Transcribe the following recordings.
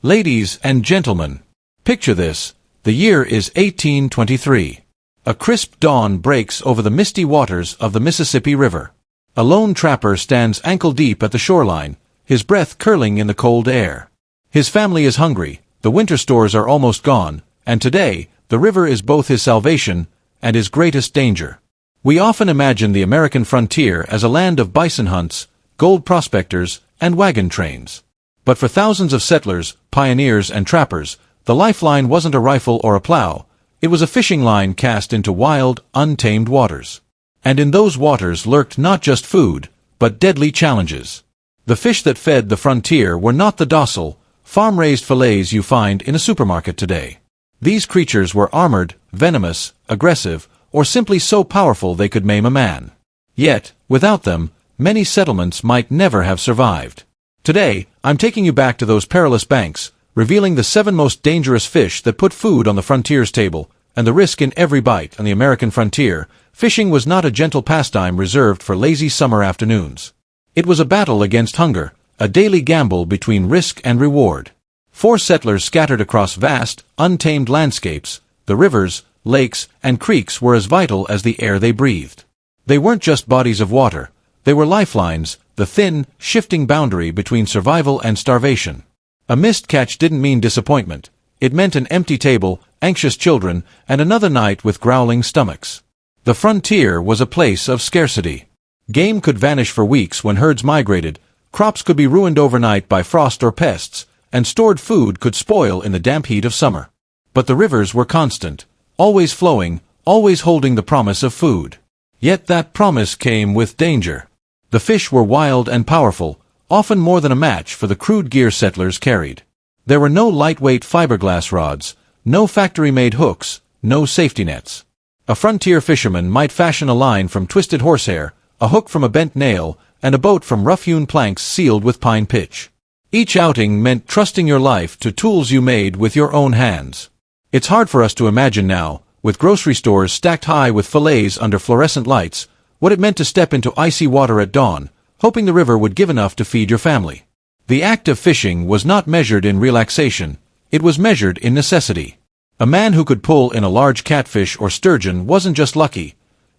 Ladies and gentlemen, picture this. The year is 1823. A crisp dawn breaks over the misty waters of the Mississippi River. A lone trapper stands ankle-deep at the shoreline, his breath curling in the cold air. His family is hungry, the winter stores are almost gone, and today, the river is both his salvation and his greatest danger. We often imagine the American frontier as a land of bison hunts, gold prospectors, and wagon trains. But for thousands of settlers, pioneers, and trappers, the lifeline wasn't a rifle or a plow. It was a fishing line cast into wild, untamed waters. And in those waters lurked not just food, but deadly challenges. The fish that fed the frontier were not the docile, farm-raised fillets you find in a supermarket today. These creatures were armored, venomous, aggressive, or simply so powerful they could maim a man. Yet, without them, many settlements might never have survived. Today, I'm taking you back to those perilous banks, revealing the 7 most dangerous fish that put food on the frontier's table, and the risk in every bite. On the American frontier, fishing was not a gentle pastime reserved for lazy summer afternoons. It was a battle against hunger, a daily gamble between risk and reward. 4 settlers scattered across vast, untamed landscapes, the rivers, lakes, and creeks were as vital as the air they breathed. They weren't just bodies of water, they were lifelines, the thin, shifting boundary between survival and starvation. A missed catch didn't mean disappointment. It meant an empty table, anxious children, and another night with growling stomachs. The frontier was a place of scarcity. Game could vanish for weeks when herds migrated, crops could be ruined overnight by frost or pests, and stored food could spoil in the damp heat of summer. But the rivers were constant, always flowing, always holding the promise of food. Yet that promise came with danger. The fish were wild and powerful, often more than a match for the crude gear settlers carried. There were no lightweight fiberglass rods, no factory-made hooks, no safety nets. A frontier fisherman might fashion a line from twisted horsehair, a hook from a bent nail, and a boat from rough-hewn planks sealed with pine pitch. Each outing meant trusting your life to tools you made with your own hands. It's hard for us to imagine now, with grocery stores stacked high with fillets under fluorescent lights, what it meant to step into icy water at dawn, hoping the river would give enough to feed your family. The act of fishing was not measured in relaxation, it was measured in necessity. A man who could pull in a large catfish or sturgeon wasn't just lucky.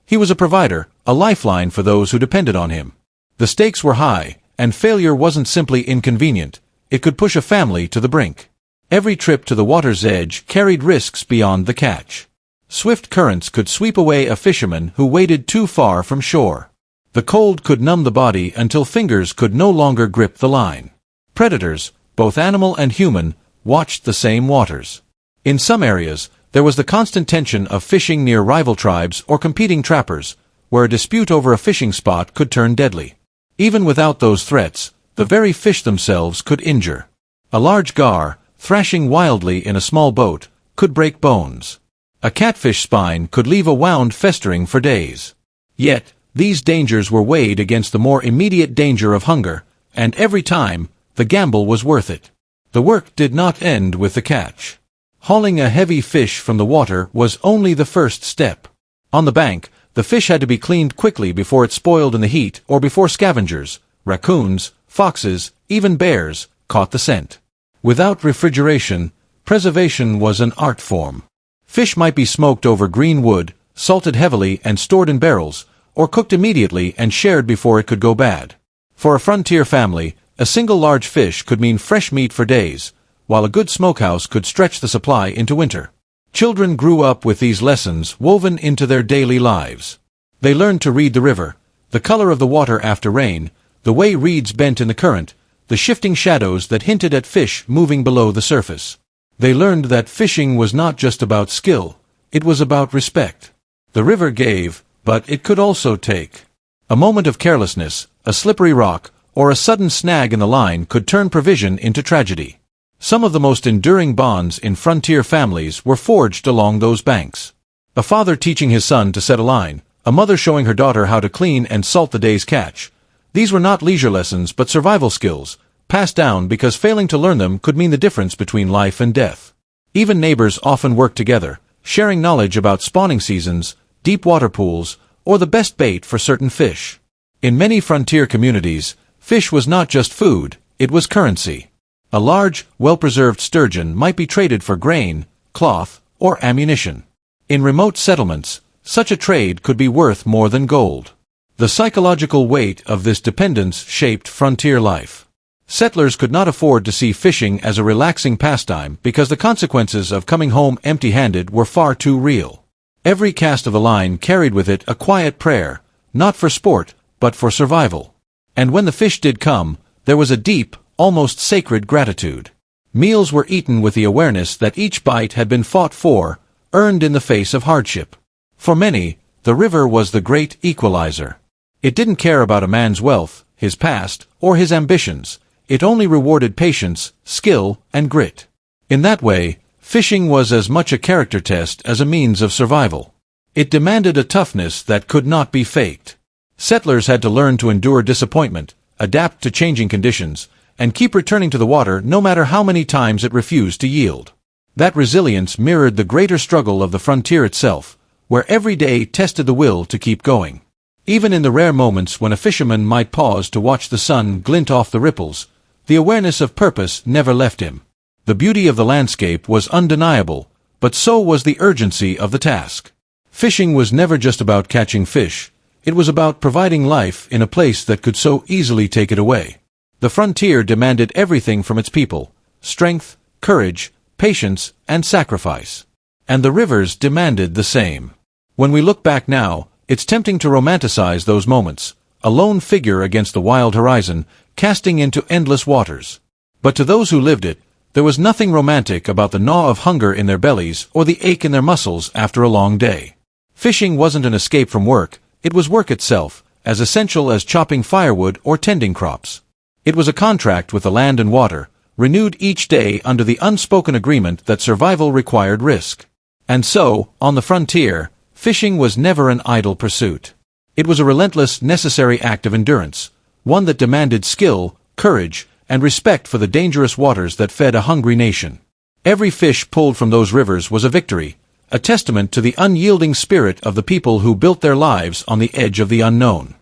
He was a provider, a lifeline for those who depended on him. The stakes were high, and failure wasn't simply inconvenient, it could push a family to the brink. Every trip to the water's edge carried risks beyond the catch. Swift currents could sweep away a fisherman who waded too far from shore. The cold could numb the body until fingers could no longer grip the line. Predators, both animal and human, watched the same waters. In some areas, there was the constant tension of fishing near rival tribes or competing trappers, where a dispute over a fishing spot could turn deadly. Even without those threats, the very fish themselves could injure. A large gar, thrashing wildly in a small boat, could break bones. A catfish spine could leave a wound festering for days. Yet, these dangers were weighed against the more immediate danger of hunger, and every time, the gamble was worth it. The work did not end with the catch. Hauling a heavy fish from the water was only the first step. On the bank, the fish had to be cleaned quickly before it spoiled in the heat or before scavengers, raccoons, foxes, even bears, caught the scent. Without refrigeration, preservation was an art form. Fish might be smoked over green wood, salted heavily and stored in barrels, or cooked immediately and shared before it could go bad. For a frontier family, a single large fish could mean fresh meat for days, while a good smokehouse could stretch the supply into winter. Children grew up with these lessons woven into their daily lives. They learned to read the river, the color of the water after rain, the way reeds bent in the current, the shifting shadows that hinted at fish moving below the surface. They learned that fishing was not just about skill, it was about respect. The river gave, but it could also take. A moment of carelessness, a slippery rock, or a sudden snag in the line could turn provision into tragedy. Some of the most enduring bonds in frontier families were forged along those banks. A father teaching his son to set a line, a mother showing her daughter how to clean and salt the day's catch. These were not leisure lessons but survival skills, passed down because failing to learn them could mean the difference between life and death. Even neighbors often worked together, sharing knowledge about spawning seasons, deep water pools, or the best bait for certain fish. In many frontier communities, fish was not just food, it was currency. A large, well-preserved sturgeon might be traded for grain, cloth, or ammunition. In remote settlements, such a trade could be worth more than gold. The psychological weight of this dependence shaped frontier life. Settlers could not afford to see fishing as a relaxing pastime because the consequences of coming home empty-handed were far too real. Every cast of the line carried with it a quiet prayer, not for sport, but for survival. And when the fish did come, there was a deep, almost sacred gratitude. Meals were eaten with the awareness that each bite had been fought for, earned in the face of hardship. For many, the river was the great equalizer. It didn't care about a man's wealth, his past, or his ambitions. It only rewarded patience, skill, and grit. In that way, fishing was as much a character test as a means of survival. It demanded a toughness that could not be faked. Settlers had to learn to endure disappointment, adapt to changing conditions, and keep returning to the water no matter how many times it refused to yield. That resilience mirrored the greater struggle of the frontier itself, where every day tested the will to keep going. Even in the rare moments when a fisherman might pause to watch the sun glint off the ripples, the awareness of purpose never left him. The beauty of the landscape was undeniable, but so was the urgency of the task. Fishing was never just about catching fish. It was about providing life in a place that could so easily take it away. The frontier demanded everything from its people: strength, courage, patience, and sacrifice. And the rivers demanded the same. When we look back now, it's tempting to romanticize those moments, a lone figure against the wild horizon, casting into endless waters. But to those who lived it, there was nothing romantic about the gnaw of hunger in their bellies or the ache in their muscles after a long day. Fishing wasn't an escape from work, it was work itself, as essential as chopping firewood or tending crops. It was a contract with the land and water, renewed each day under the unspoken agreement that survival required risk. And so, on the frontier, fishing was never an idle pursuit. It was a relentless, necessary act of endurance, one that demanded skill, courage, and respect for the dangerous waters that fed a hungry nation. Every fish pulled from those rivers was a victory, a testament to the unyielding spirit of the people who built their lives on the edge of the unknown.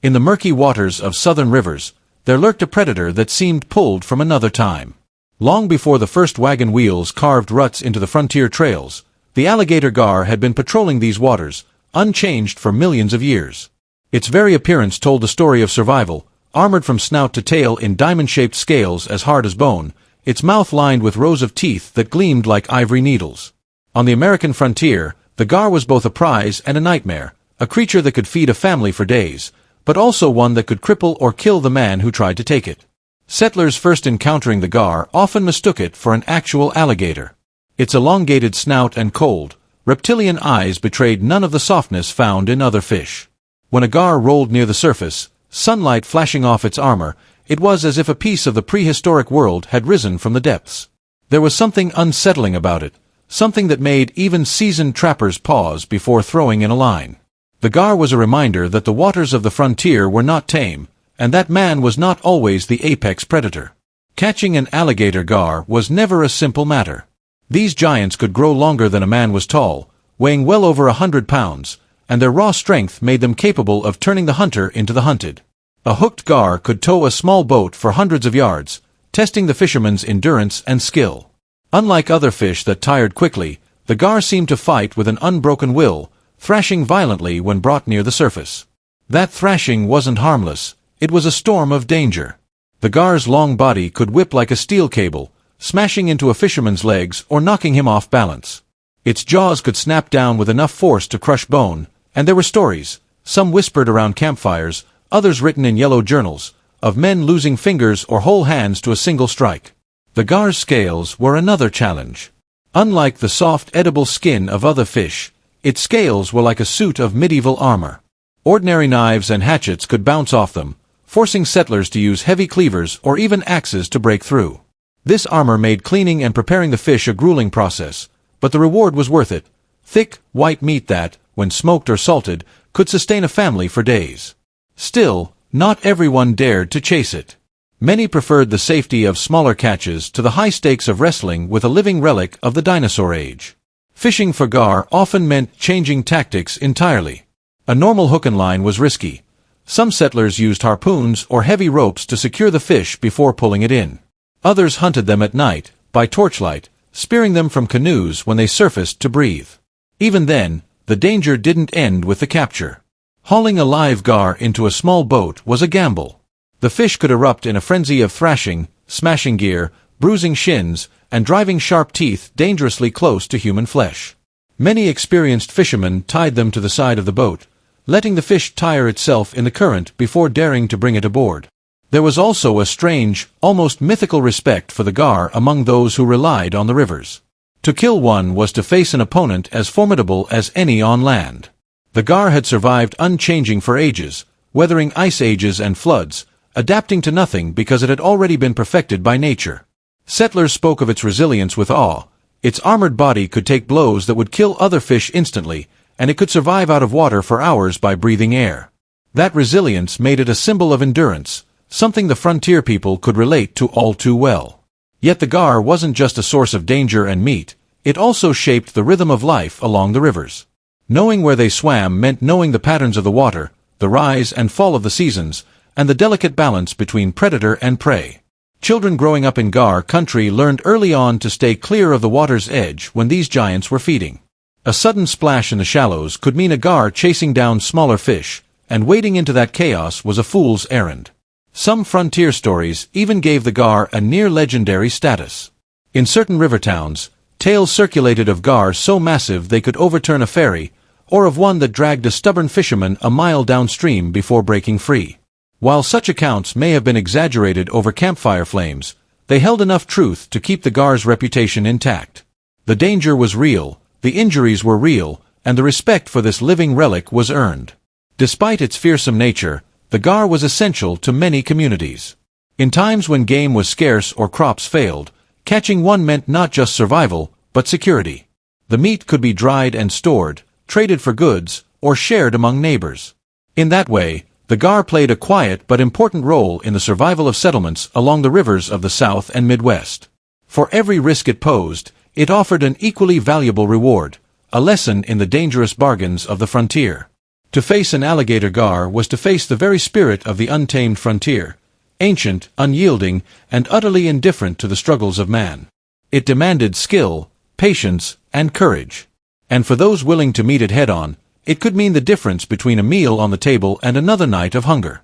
In the murky waters of southern rivers, there lurked a predator that seemed pulled from another time. Long before the first wagon wheels carved ruts into the frontier trails, the alligator gar had been patrolling these waters, unchanged for millions of years. Its very appearance told the story of survival, armored from snout to tail in diamond-shaped scales as hard as bone, its mouth lined with rows of teeth that gleamed like ivory needles. On the American frontier, the gar was both a prize and a nightmare, a creature that could feed a family for days, but also one that could cripple or kill the man who tried to take it. Settlers first encountering the gar often mistook it for an actual alligator. Its elongated snout and cold, reptilian eyes betrayed none of the softness found in other fish. When a gar rolled near the surface, sunlight flashing off its armor, it was as if a piece of the prehistoric world had risen from the depths. There was something unsettling about it, something that made even seasoned trappers pause before throwing in a line. The gar was a reminder that the waters of the frontier were not tame, and that man was not always the apex predator. Catching an alligator gar was never a simple matter. These giants could grow longer than a man was tall, weighing well over 100 pounds, and their raw strength made them capable of turning the hunter into the hunted. A hooked gar could tow a small boat for hundreds of yards, testing the fisherman's endurance and skill. Unlike other fish that tired quickly, the gar seemed to fight with an unbroken will, thrashing violently when brought near the surface. That thrashing wasn't harmless, it was a storm of danger. The gar's long body could whip like a steel cable, smashing into a fisherman's legs or knocking him off balance. Its jaws could snap down with enough force to crush bone, and there were stories, some whispered around campfires, others written in yellow journals, of men losing fingers or whole hands to a single strike. The gar's scales were another challenge. Unlike the soft, edible skin of other fish, its scales were like a suit of medieval armor. Ordinary knives and hatchets could bounce off them, forcing settlers to use heavy cleavers or even axes to break through. This armor made cleaning and preparing the fish a grueling process, but the reward was worth it: thick, white meat that, when smoked or salted, could sustain a family for days. Still, not everyone dared to chase it. Many preferred the safety of smaller catches to the high stakes of wrestling with a living relic of the dinosaur age. Fishing for gar often meant changing tactics entirely. A normal hook and line was risky. Some settlers used harpoons or heavy ropes to secure the fish before pulling it in. Others hunted them at night, by torchlight, spearing them from canoes when they surfaced to breathe. Even then, the danger didn't end with the capture. Hauling a live gar into a small boat was a gamble. The fish could erupt in a frenzy of thrashing, smashing gear, bruising shins, and driving sharp teeth dangerously close to human flesh. Many experienced fishermen tied them to the side of the boat, letting the fish tire itself in the current before daring to bring it aboard. There was also a strange, almost mythical respect for the gar among those who relied on the rivers. To kill one was to face an opponent as formidable as any on land. The gar had survived unchanging for ages, weathering ice ages and floods, adapting to nothing because it had already been perfected by nature. Settlers spoke of its resilience with awe. Its armored body could take blows that would kill other fish instantly, and it could survive out of water for hours by breathing air. That resilience made it a symbol of endurance, something the frontier people could relate to all too well. Yet the gar wasn't just a source of danger and meat, it also shaped the rhythm of life along the rivers. Knowing where they swam meant knowing the patterns of the water, the rise and fall of the seasons, and the delicate balance between predator and prey. Children growing up in gar country learned early on to stay clear of the water's edge when these giants were feeding. A sudden splash in the shallows could mean a gar chasing down smaller fish, and wading into that chaos was a fool's errand. Some frontier stories even gave the gar a near-legendary status. In certain river towns, tales circulated of gar so massive they could overturn a ferry, or of one that dragged a stubborn fisherman a mile downstream before breaking free. While such accounts may have been exaggerated over campfire flames, they held enough truth to keep the gar's reputation intact. The danger was real, the injuries were real, and the respect for this living relic was earned. Despite its fearsome nature, the gar was essential to many communities. In times when game was scarce or crops failed, catching one meant not just survival, but security. The meat could be dried and stored, traded for goods, or shared among neighbors. In that way, the gar played a quiet but important role in the survival of settlements along the rivers of the South and Midwest. For every risk it posed, it offered an equally valuable reward, a lesson in the dangerous bargains of the frontier. To face an alligator gar was to face the very spirit of the untamed frontier, ancient, unyielding, and utterly indifferent to the struggles of man. It demanded skill, patience, and courage. And for those willing to meet it head-on, it could mean the difference between a meal on the table and another night of hunger.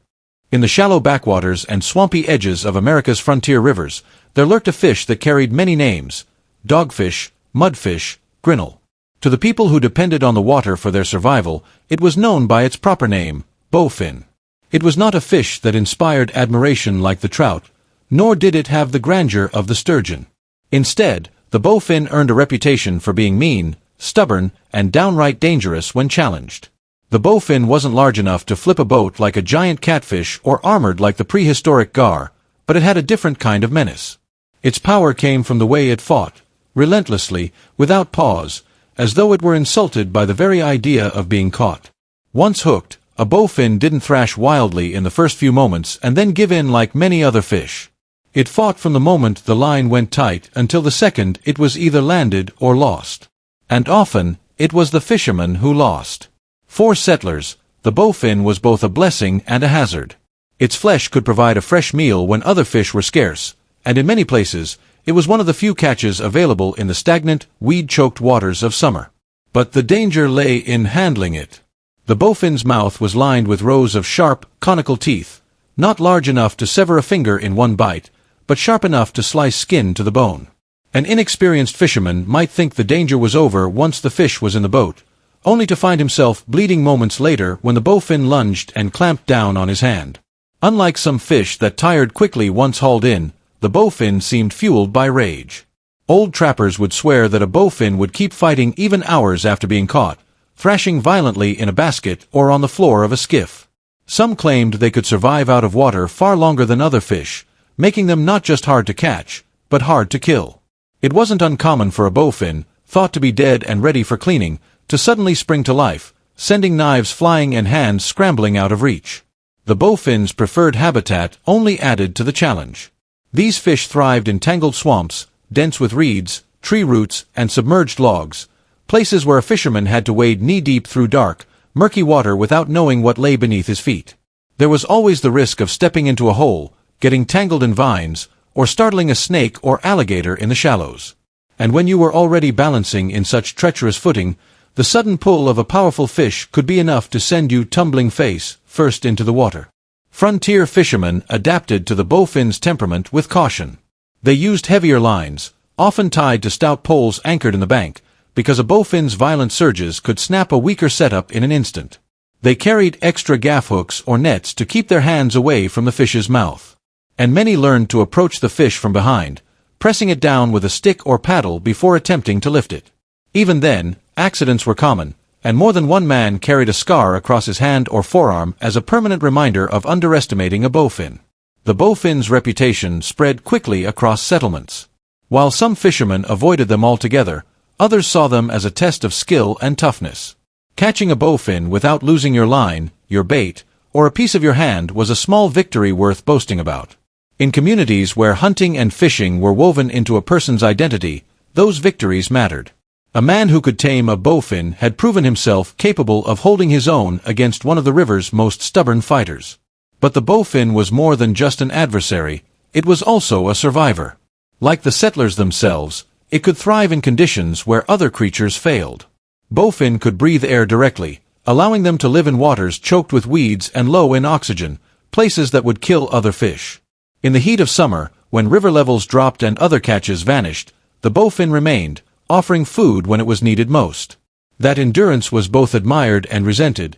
In the shallow backwaters and swampy edges of America's frontier rivers, there lurked a fish that carried many names: dogfish, mudfish, grinnell. To the people who depended on the water for their survival, it was known by its proper name, bowfin. It was not a fish that inspired admiration like the trout, nor did it have the grandeur of the sturgeon. Instead, the bowfin earned a reputation for being mean, stubborn, and downright dangerous when challenged. The bowfin wasn't large enough to flip a boat like a giant catfish or armored like the prehistoric gar, but it had a different kind of menace. Its power came from the way it fought, relentlessly, without pause, as though it were insulted by the very idea of being caught. Once hooked, a bowfin didn't thrash wildly in the first few moments and then give in like many other fish. It fought from the moment the line went tight until the second it was either landed or lost. And often, it was the fisherman who lost. For settlers, the bowfin was both a blessing and a hazard. Its flesh could provide a fresh meal when other fish were scarce, and in many places, it was one of the few catches available in the stagnant, weed-choked waters of summer. But the danger lay in handling it. The bowfin's mouth was lined with rows of sharp, conical teeth, not large enough to sever a finger in one bite, but sharp enough to slice skin to the bone. An inexperienced fisherman might think the danger was over once the fish was in the boat, only to find himself bleeding moments later when the bowfin lunged and clamped down on his hand. Unlike some fish that tired quickly once hauled in, the bowfin seemed fueled by rage. Old trappers would swear that a bowfin would keep fighting even hours after being caught, thrashing violently in a basket or on the floor of a skiff. Some claimed they could survive out of water far longer than other fish, making them not just hard to catch, but hard to kill. It wasn't uncommon for a bowfin, thought to be dead and ready for cleaning, to suddenly spring to life, sending knives flying and hands scrambling out of reach. The bowfin's preferred habitat only added to the challenge. These fish thrived in tangled swamps, dense with reeds, tree roots, and submerged logs, places where a fisherman had to wade knee-deep through dark, murky water without knowing what lay beneath his feet. There was always the risk of stepping into a hole, getting tangled in vines, or startling a snake or alligator in the shallows. And when you were already balancing in such treacherous footing, the sudden pull of a powerful fish could be enough to send you tumbling face first into the water. Frontier fishermen adapted to the bowfin's temperament with caution. They used heavier lines, often tied to stout poles anchored in the bank, because a bowfin's violent surges could snap a weaker setup in an instant. They carried extra gaff hooks or nets to keep their hands away from the fish's mouth. And many learned to approach the fish from behind, pressing it down with a stick or paddle before attempting to lift it. Even then, accidents were common, and more than one man carried a scar across his hand or forearm as a permanent reminder of underestimating a bowfin. The bowfin's reputation spread quickly across settlements. While some fishermen avoided them altogether, others saw them as a test of skill and toughness. Catching a bowfin without losing your line, your bait, or a piece of your hand was a small victory worth boasting about. In communities where hunting and fishing were woven into a person's identity, those victories mattered. A man who could tame a bowfin had proven himself capable of holding his own against one of the river's most stubborn fighters. But the bowfin was more than just an adversary, it was also a survivor. Like the settlers themselves, it could thrive in conditions where other creatures failed. Bowfin could breathe air directly, allowing them to live in waters choked with weeds and low in oxygen, places that would kill other fish. In the heat of summer, when river levels dropped and other catches vanished, the bowfin remained, offering food when it was needed most. That endurance was both admired and resented.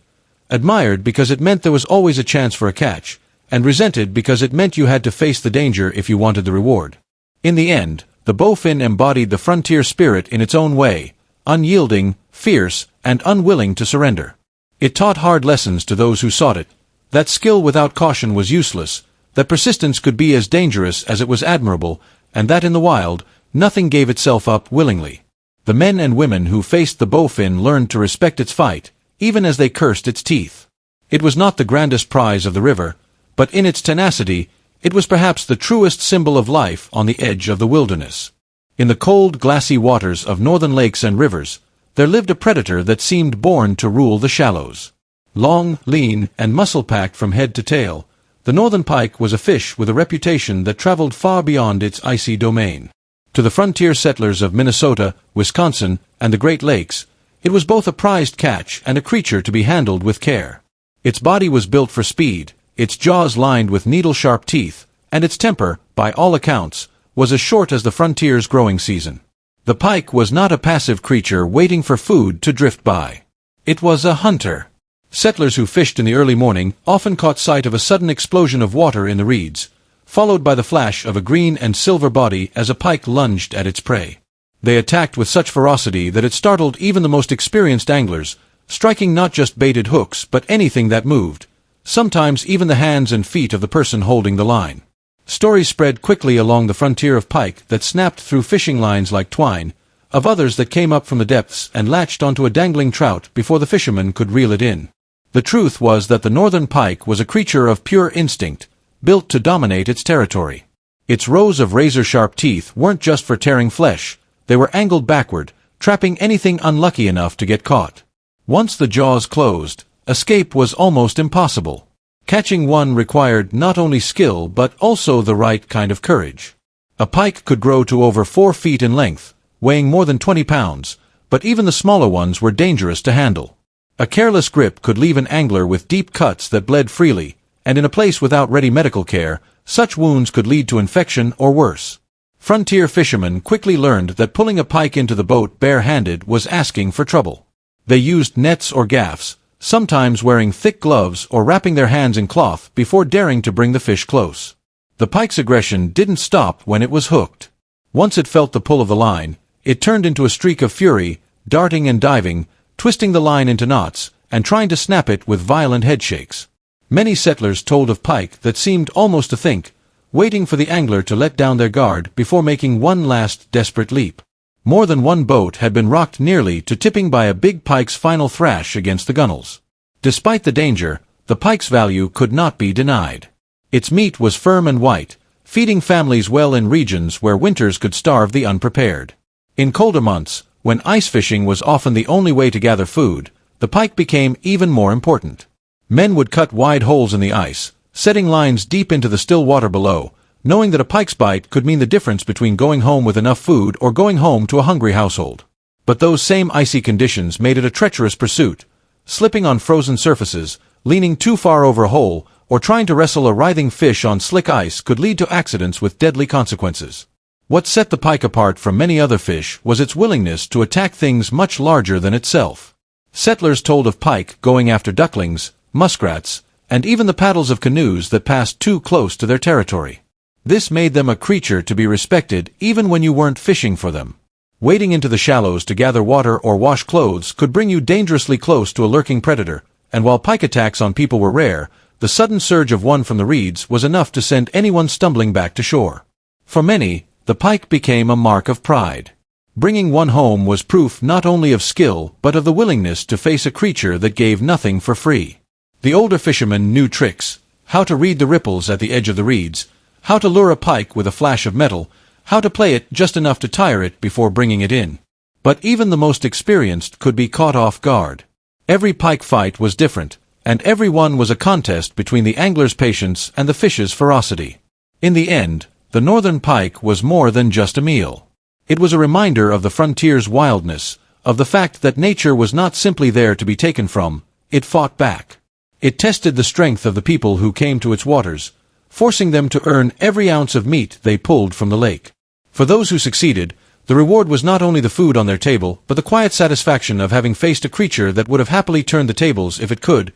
Admired because it meant there was always a chance for a catch, and resented because it meant you had to face the danger if you wanted the reward. In the end, the bowfin embodied the frontier spirit in its own way, unyielding, fierce, and unwilling to surrender. It taught hard lessons to those who sought it, that skill without caution was useless, that persistence could be as dangerous as it was admirable, and that in the wild, nothing gave itself up willingly. The men and women who faced the bowfin learned to respect its fight, even as they cursed its teeth. It was not the grandest prize of the river, but in its tenacity, it was perhaps the truest symbol of life on the edge of the wilderness. In the cold, glassy waters of northern lakes and rivers, there lived a predator that seemed born to rule the shallows. Long, lean, and muscle-packed from head to tail, the northern pike was a fish with a reputation that traveled far beyond its icy domain. To the frontier settlers of Minnesota, Wisconsin, and the Great Lakes, it was both a prized catch and a creature to be handled with care. Its body was built for speed, its jaws lined with needle-sharp teeth, and its temper, by all accounts, was as short as the frontier's growing season. The pike was not a passive creature waiting for food to drift by. It was a hunter. Settlers who fished in the early morning often caught sight of a sudden explosion of water in the reeds, followed by the flash of a green and silver body as a pike lunged at its prey. They attacked with such ferocity that it startled even the most experienced anglers, striking not just baited hooks but anything that moved, sometimes even the hands and feet of the person holding the line. Stories spread quickly along the frontier of pike that snapped through fishing lines like twine, of others that came up from the depths and latched onto a dangling trout before the fisherman could reel it in. The truth was that the northern pike was a creature of pure instinct, built to dominate its territory. Its rows of razor-sharp teeth weren't just for tearing flesh, they were angled backward, trapping anything unlucky enough to get caught. Once the jaws closed, escape was almost impossible. Catching one required not only skill but also the right kind of courage. A pike could grow to over 4 feet in length, weighing more than 20 pounds, but even the smaller ones were dangerous to handle. A careless grip could leave an angler with deep cuts that bled freely, and in a place without ready medical care, such wounds could lead to infection or worse. Frontier fishermen quickly learned that pulling a pike into the boat bare-handed was asking for trouble. They used nets or gaffs, sometimes wearing thick gloves or wrapping their hands in cloth before daring to bring the fish close. The pike's aggression didn't stop when it was hooked. Once it felt the pull of the line, it turned into a streak of fury, darting and diving, twisting the line into knots, and trying to snap it with violent headshakes. Many settlers told of pike that seemed almost to think, waiting for the angler to let down their guard before making one last desperate leap. More than one boat had been rocked nearly to tipping by a big pike's final thrash against the gunwales. Despite the danger, the pike's value could not be denied. Its meat was firm and white, feeding families well in regions where winters could starve the unprepared. In colder months, when ice fishing was often the only way to gather food, the pike became even more important. Men would cut wide holes in the ice, setting lines deep into the still water below, Knowing that a pike's bite could mean the difference between going home with enough food or going home to a hungry household. But those same icy conditions made it a treacherous pursuit. Slipping on frozen surfaces, leaning too far over a hole, or trying to wrestle a writhing fish on slick ice could lead to accidents with deadly consequences. What set the pike apart from many other fish was its willingness to attack things much larger than itself. Settlers told of pike going after ducklings, muskrats, and even the paddles of canoes that passed too close to their territory. This made them a creature to be respected even when you weren't fishing for them. Wading into the shallows to gather water or wash clothes could bring you dangerously close to a lurking predator, and while pike attacks on people were rare, the sudden surge of one from the reeds was enough to send anyone stumbling back to shore. For many, the pike became a mark of pride. Bringing one home was proof not only of skill but of the willingness to face a creature that gave nothing for free. The older fishermen knew tricks: how to read the ripples at the edge of the reeds, how to lure a pike with a flash of metal, how to play it just enough to tire it before bringing it in. But even the most experienced could be caught off guard. Every pike fight was different, and every one was a contest between the angler's patience and the fish's ferocity. In the end, the northern pike was more than just a meal. It was a reminder of the frontier's wildness, of the fact that nature was not simply there to be taken from, it fought back. It tested the strength of the people who came to its waters, forcing them to earn every ounce of meat they pulled from the lake. For those who succeeded, the reward was not only the food on their table, but the quiet satisfaction of having faced a creature that would have happily turned the tables if it could.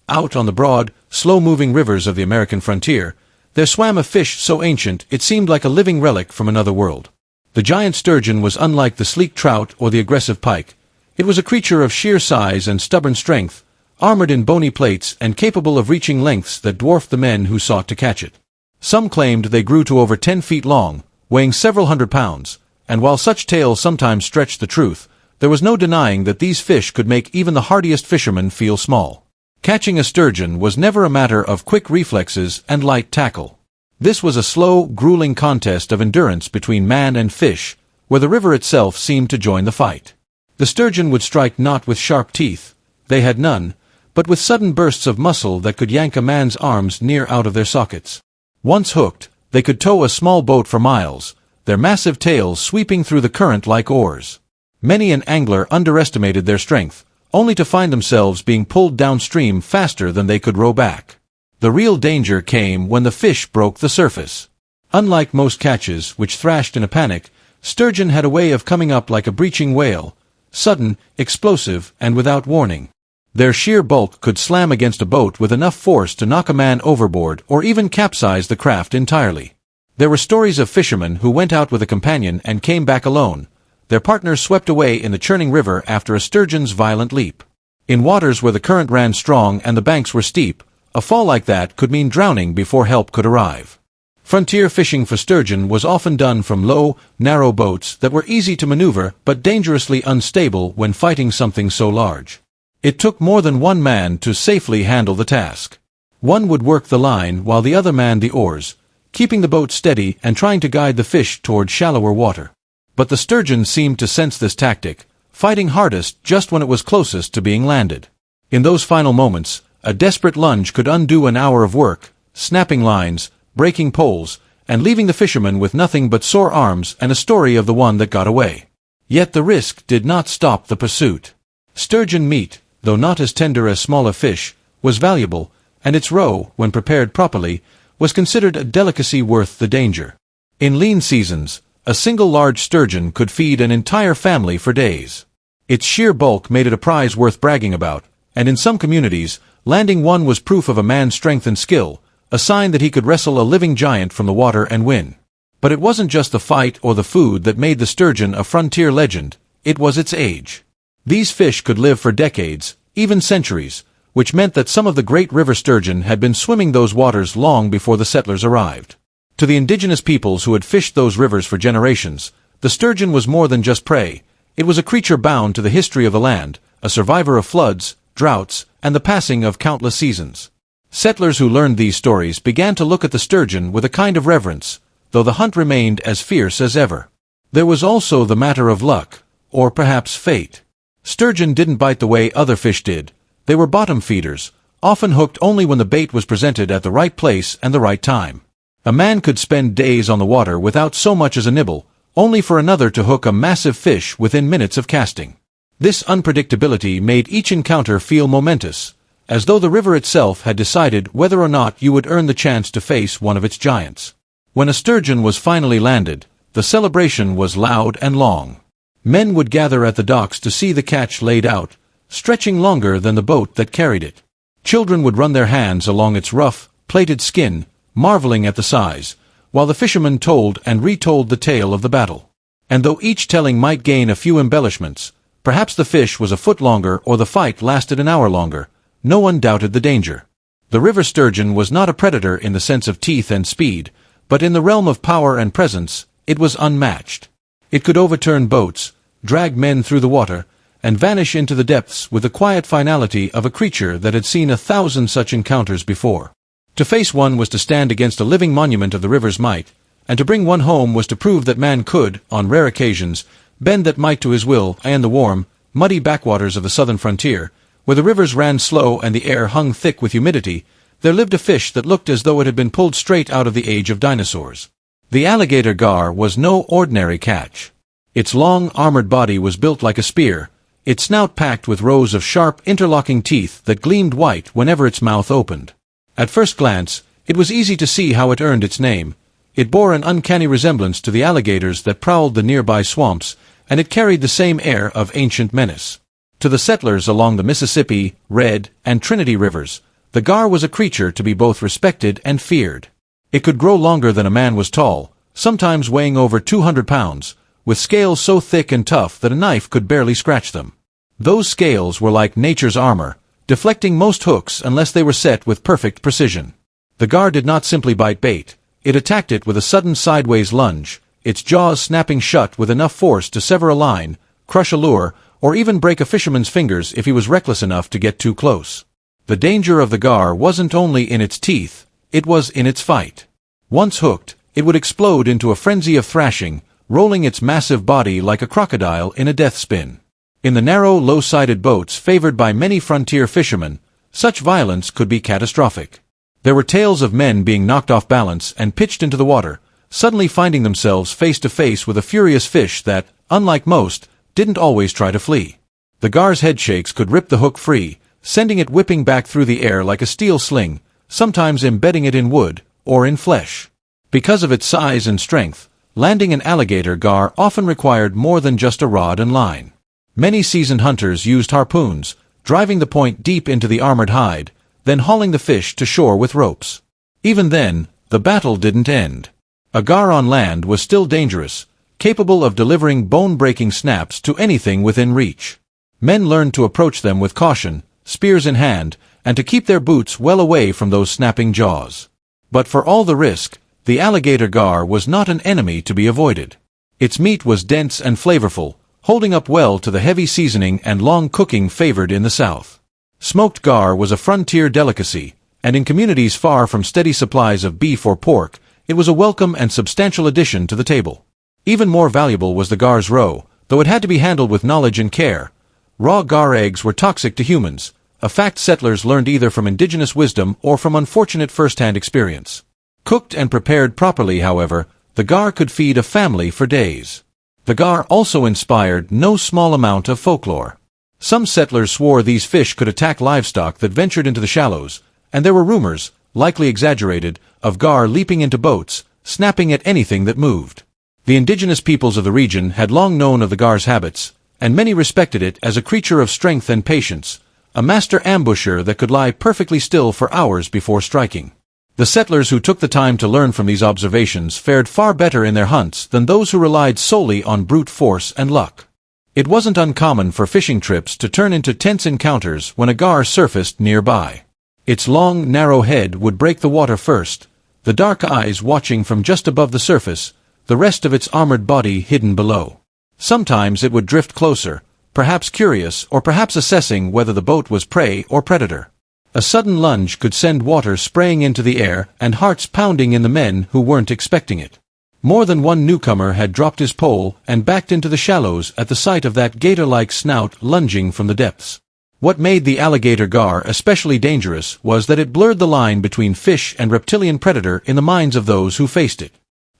Out on the broad, slow-moving rivers of the American frontier, there swam a fish so ancient it seemed like a living relic from another world. The giant sturgeon was unlike the sleek trout or the aggressive pike. It was a creature of sheer size and stubborn strength, armored in bony plates and capable of reaching lengths that dwarfed the men who sought to catch it. Some claimed they grew to over 10 feet long, weighing several hundred pounds, and while such tales sometimes stretched the truth, there was no denying that these fish could make even the hardiest fishermen feel small. Catching a sturgeon was never a matter of quick reflexes and light tackle. This was a slow, grueling contest of endurance between man and fish, where the river itself seemed to join the fight. The sturgeon would strike not with sharp teeth, they had none, but with sudden bursts of muscle that could yank a man's arms near out of their sockets. Once hooked, they could tow a small boat for miles, their massive tails sweeping through the current like oars. Many an angler underestimated their strength, only to find themselves being pulled downstream faster than they could row back. The real danger came when the fish broke the surface. Unlike most catches, which thrashed in a panic, sturgeon had a way of coming up like a breaching whale, sudden, explosive, and without warning. Their sheer bulk could slam against a boat with enough force to knock a man overboard or even capsize the craft entirely. There were stories of fishermen who went out with a companion and came back alone, their partners swept away in the churning river after a sturgeon's violent leap. In waters where the current ran strong and the banks were steep, a fall like that could mean drowning before help could arrive. Frontier fishing for sturgeon was often done from low, narrow boats that were easy to maneuver but dangerously unstable when fighting something so large. It took more than one man to safely handle the task. One would work the line while the other manned the oars, keeping the boat steady and trying to guide the fish toward shallower water. But the sturgeon seemed to sense this tactic, fighting hardest just when it was closest to being landed. In those final moments, a desperate lunge could undo an hour of work, snapping lines, breaking poles, and leaving the fisherman with nothing but sore arms and a story of the one that got away. Yet the risk did not stop the pursuit. Sturgeon meat, though not as tender as smaller fish, was valuable, and its roe, when prepared properly, was considered a delicacy worth the danger. In lean seasons, a single large sturgeon could feed an entire family for days. Its sheer bulk made it a prize worth bragging about, and in some communities, landing one was proof of a man's strength and skill, a sign that he could wrestle a living giant from the water and win. But it wasn't just the fight or the food that made the sturgeon a frontier legend, it was its age. These fish could live for decades, even centuries, which meant that some of the great river sturgeon had been swimming those waters long before the settlers arrived. To the indigenous peoples who had fished those rivers for generations, the sturgeon was more than just prey. It was a creature bound to the history of the land, a survivor of floods, droughts, and the passing of countless seasons. Settlers who learned these stories began to look at the sturgeon with a kind of reverence, though the hunt remained as fierce as ever. There was also the matter of luck, or perhaps fate. Sturgeon didn't bite the way other fish did. They were bottom feeders, often hooked only when the bait was presented at the right place and the right time. A man could spend days on the water without so much as a nibble, only for another to hook a massive fish within minutes of casting. This unpredictability made each encounter feel momentous, as though the river itself had decided whether or not you would earn the chance to face one of its giants. When a sturgeon was finally landed, the celebration was loud and long. Men would gather at the docks to see the catch laid out, stretching longer than the boat that carried it. Children would run their hands along its rough, plated skin, marveling at the size, while the fishermen told and retold the tale of the battle. And though each telling might gain a few embellishments, perhaps the fish was a foot longer or the fight lasted an hour longer, no one doubted the danger. The river sturgeon was not a predator in the sense of teeth and speed, but in the realm of power and presence, it was unmatched. It could overturn boats, drag men through the water, and vanish into the depths with the quiet finality of a creature that had seen 1,000 such encounters before. To face one was to stand against a living monument of the river's might, and to bring one home was to prove that man could, on rare occasions, bend that might to his will. And the warm, muddy backwaters of the southern frontier, where the rivers ran slow and the air hung thick with humidity, there lived a fish that looked as though it had been pulled straight out of the age of dinosaurs. The alligator gar was no ordinary catch. Its long, armored body was built like a spear, its snout packed with rows of sharp, interlocking teeth that gleamed white whenever its mouth opened. At first glance, it was easy to see how it earned its name. It bore an uncanny resemblance to the alligators that prowled the nearby swamps, and it carried the same air of ancient menace. To the settlers along the Mississippi, Red, and Trinity rivers, the gar was a creature to be both respected and feared. It could grow longer than a man was tall, sometimes weighing over 200 pounds, with scales so thick and tough that a knife could barely scratch them. Those scales were like nature's armor, deflecting most hooks unless they were set with perfect precision. The gar did not simply bite bait, it attacked it with a sudden sideways lunge, its jaws snapping shut with enough force to sever a line, crush a lure, or even break a fisherman's fingers if he was reckless enough to get too close. The danger of the gar wasn't only in its teeth, it was in its fight. Once hooked, it would explode into a frenzy of thrashing, rolling its massive body like a crocodile in a death spin. In the narrow, low-sided boats favored by many frontier fishermen, such violence could be catastrophic. There were tales of men being knocked off balance and pitched into the water, suddenly finding themselves face to face with a furious fish that, unlike most, didn't always try to flee. The gar's headshakes could rip the hook free, sending it whipping back through the air like a steel sling, sometimes embedding it in wood or in flesh. Because of its size and strength, landing an alligator gar often required more than just a rod and line. Many seasoned hunters used harpoons, driving the point deep into the armored hide, then hauling the fish to shore with ropes. Even then, the battle didn't end. A gar on land was still dangerous, capable of delivering bone-breaking snaps to anything within reach. Men learned to approach them with caution, spears in hand, and to keep their boots well away from those snapping jaws. But for all the risk, the alligator gar was not an enemy to be avoided. Its meat was dense and flavorful, holding up well to the heavy seasoning and long cooking favored in the South. Smoked gar was a frontier delicacy, and in communities far from steady supplies of beef or pork, it was a welcome and substantial addition to the table. Even more valuable was the gar's roe, though it had to be handled with knowledge and care. Raw gar eggs were toxic to humans, a fact settlers learned either from indigenous wisdom or from unfortunate first-hand experience. Cooked and prepared properly, however, the gar could feed a family for days. The gar also inspired no small amount of folklore. Some settlers swore these fish could attack livestock that ventured into the shallows, and there were rumors, likely exaggerated, of gar leaping into boats, snapping at anything that moved. The indigenous peoples of the region had long known of the gar's habits, and many respected it as a creature of strength and patience, a master ambusher that could lie perfectly still for hours before striking. The settlers who took the time to learn from these observations fared far better in their hunts than those who relied solely on brute force and luck. It wasn't uncommon for fishing trips to turn into tense encounters when a gar surfaced nearby. Its long, narrow head would break the water first, the dark eyes watching from just above the surface, the rest of its armored body hidden below. Sometimes it would drift closer, perhaps curious or perhaps assessing whether the boat was prey or predator. A sudden lunge could send water spraying into the air and hearts pounding in the men who weren't expecting it. More than one newcomer had dropped his pole and backed into the shallows at the sight of that gator-like snout lunging from the depths. What made the alligator gar especially dangerous was that it blurred the line between fish and reptilian predator in the minds of those who faced it.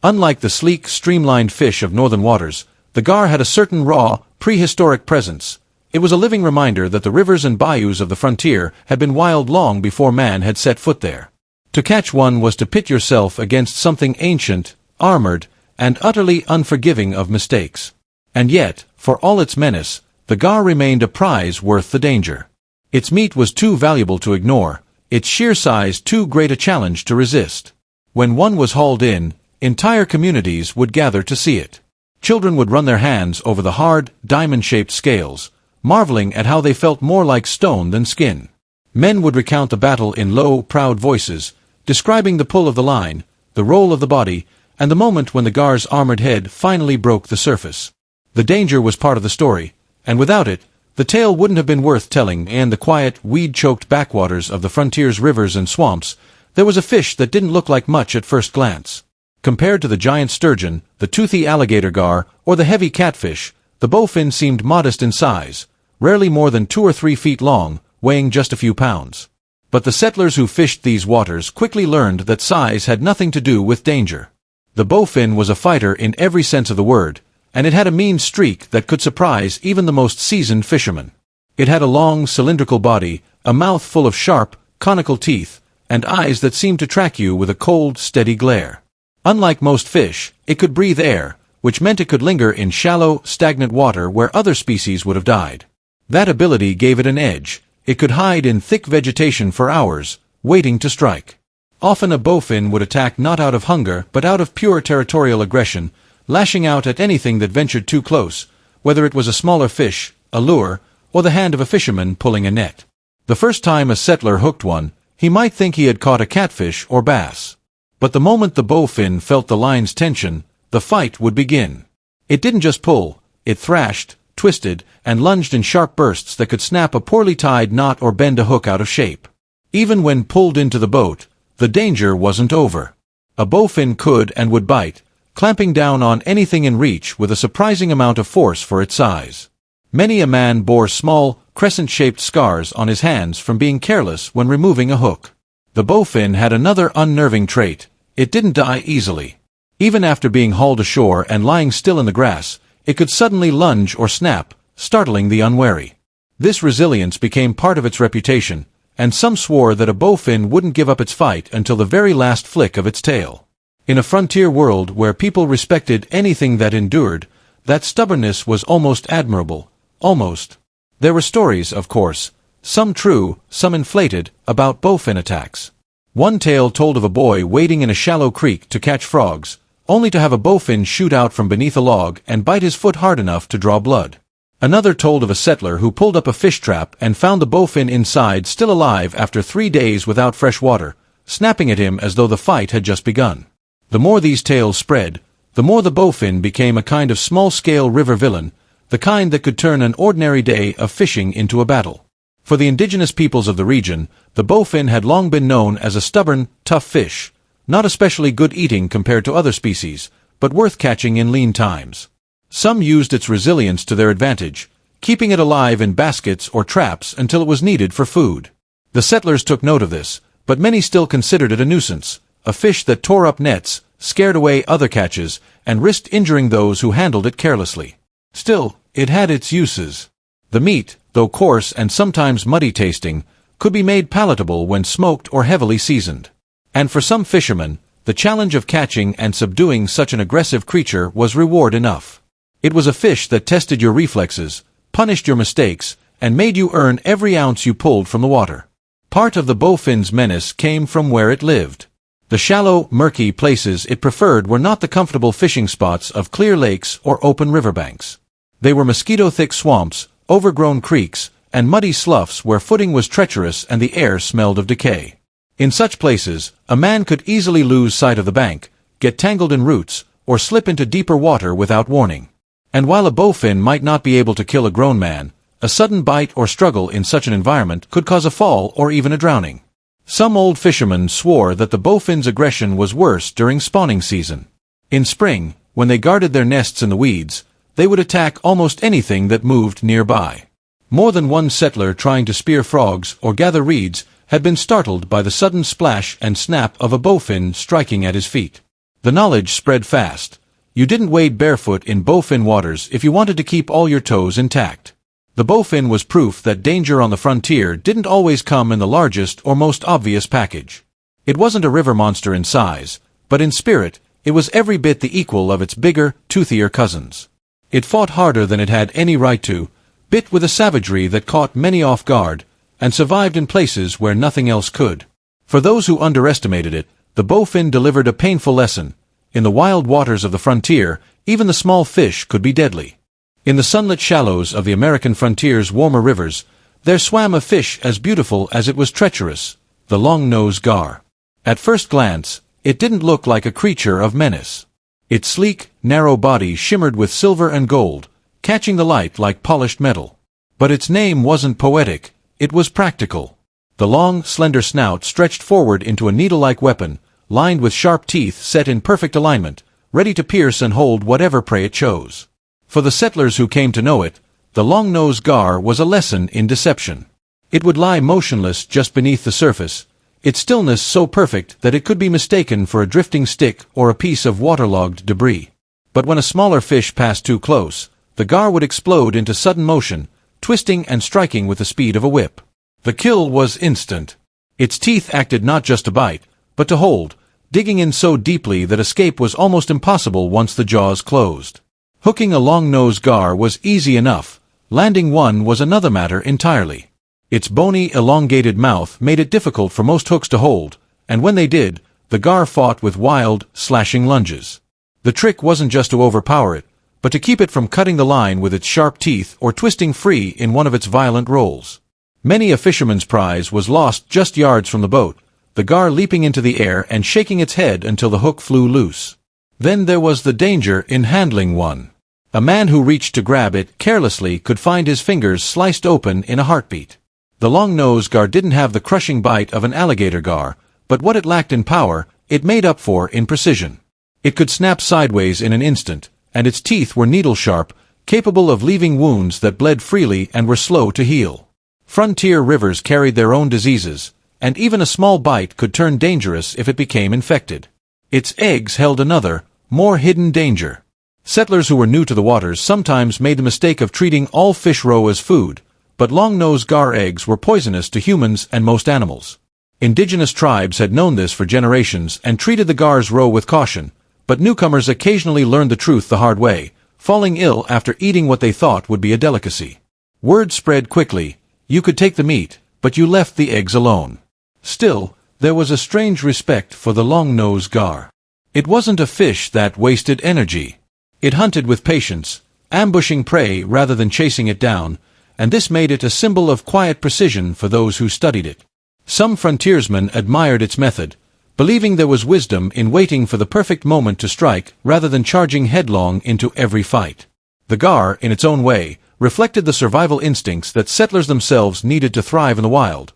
Unlike the sleek, streamlined fish of northern waters, the gar had a certain raw, prehistoric presence. It was a living reminder that the rivers and bayous of the frontier had been wild long before man had set foot there. To catch one was to pit yourself against something ancient, armored, and utterly unforgiving of mistakes. And yet, for all its menace, the gar remained a prize worth the danger. Its meat was too valuable to ignore, its sheer size too great a challenge to resist. When one was hauled in, entire communities would gather to see it. Children would run their hands over the hard, diamond-shaped scales, marveling at how they felt more like stone than skin. Men would recount the battle in low, proud voices, describing the pull of the line, the roll of the body, and the moment when the gar's armored head finally broke the surface. The danger was part of the story, and without it, the tale wouldn't have been worth telling. In the quiet, weed-choked backwaters of the frontier's rivers and swamps, there was a fish that didn't look like much at first glance. Compared to the giant sturgeon, the toothy alligator gar, or the heavy catfish, the bowfin seemed modest in size, rarely more than 2 or 3 feet long, weighing just a few pounds. But the settlers who fished these waters quickly learned that size had nothing to do with danger. The bowfin was a fighter in every sense of the word, and it had a mean streak that could surprise even the most seasoned fisherman. It had a long, cylindrical body, a mouth full of sharp, conical teeth, and eyes that seemed to track you with a cold, steady glare. Unlike most fish, it could breathe air, which meant it could linger in shallow, stagnant water where other species would have died. That ability gave it an edge. It could hide in thick vegetation for hours, waiting to strike. Often a bowfin would attack not out of hunger but out of pure territorial aggression, lashing out at anything that ventured too close, whether it was a smaller fish, a lure, or the hand of a fisherman pulling a net. The first time a settler hooked one, he might think he had caught a catfish or bass. But the moment the bowfin felt the line's tension, the fight would begin. It didn't just pull, it thrashed, twisted, and lunged in sharp bursts that could snap a poorly tied knot or bend a hook out of shape. Even when pulled into the boat, the danger wasn't over. A bowfin could and would bite, clamping down on anything in reach with a surprising amount of force for its size. Many a man bore small, crescent-shaped scars on his hands from being careless when removing a hook. The bowfin had another unnerving trait: it didn't die easily. Even after being hauled ashore and lying still in the grass, it could suddenly lunge or snap, startling the unwary. This resilience became part of its reputation, and some swore that a bowfin wouldn't give up its fight until the very last flick of its tail. In a frontier world where people respected anything that endured, that stubbornness was almost admirable. Almost. There were stories, of course, some true, some inflated, about bowfin attacks. One tale told of a boy wading in a shallow creek to catch frogs, only to have a bowfin shoot out from beneath a log and bite his foot hard enough to draw blood. Another told of a settler who pulled up a fish trap and found the bowfin inside still alive after 3 days without fresh water, snapping at him as though the fight had just begun. The more these tales spread, the more the bowfin became a kind of small-scale river villain, the kind that could turn an ordinary day of fishing into a battle. For the indigenous peoples of the region, the bowfin had long been known as a stubborn, tough fish, not especially good eating compared to other species, but worth catching in lean times. Some used its resilience to their advantage, keeping it alive in baskets or traps until it was needed for food. The settlers took note of this, but many still considered it a nuisance, a fish that tore up nets, scared away other catches, and risked injuring those who handled it carelessly. Still, it had its uses. The meat, though coarse and sometimes muddy tasting, could be made palatable when smoked or heavily seasoned. And for some fishermen, the challenge of catching and subduing such an aggressive creature was reward enough. It was a fish that tested your reflexes, punished your mistakes, and made you earn every ounce you pulled from the water. Part of the bowfin's menace came from where it lived. The shallow, murky places it preferred were not the comfortable fishing spots of clear lakes or open riverbanks. They were mosquito-thick swamps, overgrown creeks, and muddy sloughs where footing was treacherous and the air smelled of decay. In such places, a man could easily lose sight of the bank, get tangled in roots, or slip into deeper water without warning. And while a bowfin might not be able to kill a grown man, a sudden bite or struggle in such an environment could cause a fall or even a drowning. Some old fishermen swore that the bowfin's aggression was worse during spawning season. In spring, when they guarded their nests in the weeds, they would attack almost anything that moved nearby. More than one settler trying to spear frogs or gather reeds had been startled by the sudden splash and snap of a bowfin striking at his feet. The knowledge spread fast. You didn't wade barefoot in bowfin waters if you wanted to keep all your toes intact. The bowfin was proof that danger on the frontier didn't always come in the largest or most obvious package. It wasn't a river monster in size, but in spirit, it was every bit the equal of its bigger, toothier cousins. It fought harder than it had any right to, bit with a savagery that caught many off guard, and survived in places where nothing else could. For those who underestimated it, the bowfin delivered a painful lesson. In the wild waters of the frontier, even the small fish could be deadly. In the sunlit shallows of the American frontier's warmer rivers, there swam a fish as beautiful as it was treacherous, the long-nosed gar. At first glance, it didn't look like a creature of menace. Its sleek, narrow body shimmered with silver and gold, catching the light like polished metal. But its name wasn't poetic, it was practical. The long, slender snout stretched forward into a needle-like weapon, lined with sharp teeth set in perfect alignment, ready to pierce and hold whatever prey it chose. For the settlers who came to know it, the long-nosed gar was a lesson in deception. It would lie motionless just beneath the surface, its stillness so perfect that it could be mistaken for a drifting stick or a piece of waterlogged debris. But when a smaller fish passed too close, the gar would explode into sudden motion, twisting and striking with the speed of a whip. The kill was instant. Its teeth acted not just to bite, but to hold, digging in so deeply that escape was almost impossible once the jaws closed. Hooking a long-nosed gar was easy enough, landing one was another matter entirely. Its bony, elongated mouth made it difficult for most hooks to hold, and when they did, the gar fought with wild, slashing lunges. The trick wasn't just to overpower it, but to keep it from cutting the line with its sharp teeth or twisting free in one of its violent rolls. Many a fisherman's prize was lost just yards from the boat, the gar leaping into the air and shaking its head until the hook flew loose. Then there was the danger in handling one. A man who reached to grab it carelessly could find his fingers sliced open in a heartbeat. The long-nosed gar didn't have the crushing bite of an alligator gar, but what it lacked in power, it made up for in precision. It could snap sideways in an instant, and its teeth were needle-sharp, capable of leaving wounds that bled freely and were slow to heal. Frontier rivers carried their own diseases, and even a small bite could turn dangerous if it became infected. Its eggs held another, more hidden danger. Settlers who were new to the waters sometimes made the mistake of treating all fish roe as food, but long-nosed gar eggs were poisonous to humans and most animals. Indigenous tribes had known this for generations and treated the gar's roe with caution, but newcomers occasionally learned the truth the hard way, falling ill after eating what they thought would be a delicacy. Word spread quickly, you could take the meat, but you left the eggs alone. Still, there was a strange respect for the long-nosed gar. It wasn't a fish that wasted energy. It hunted with patience, ambushing prey rather than chasing it down, and this made it a symbol of quiet precision for those who studied it. Some frontiersmen admired its method, believing there was wisdom in waiting for the perfect moment to strike rather than charging headlong into every fight. The gar, in its own way, reflected the survival instincts that settlers themselves needed to thrive in the wild: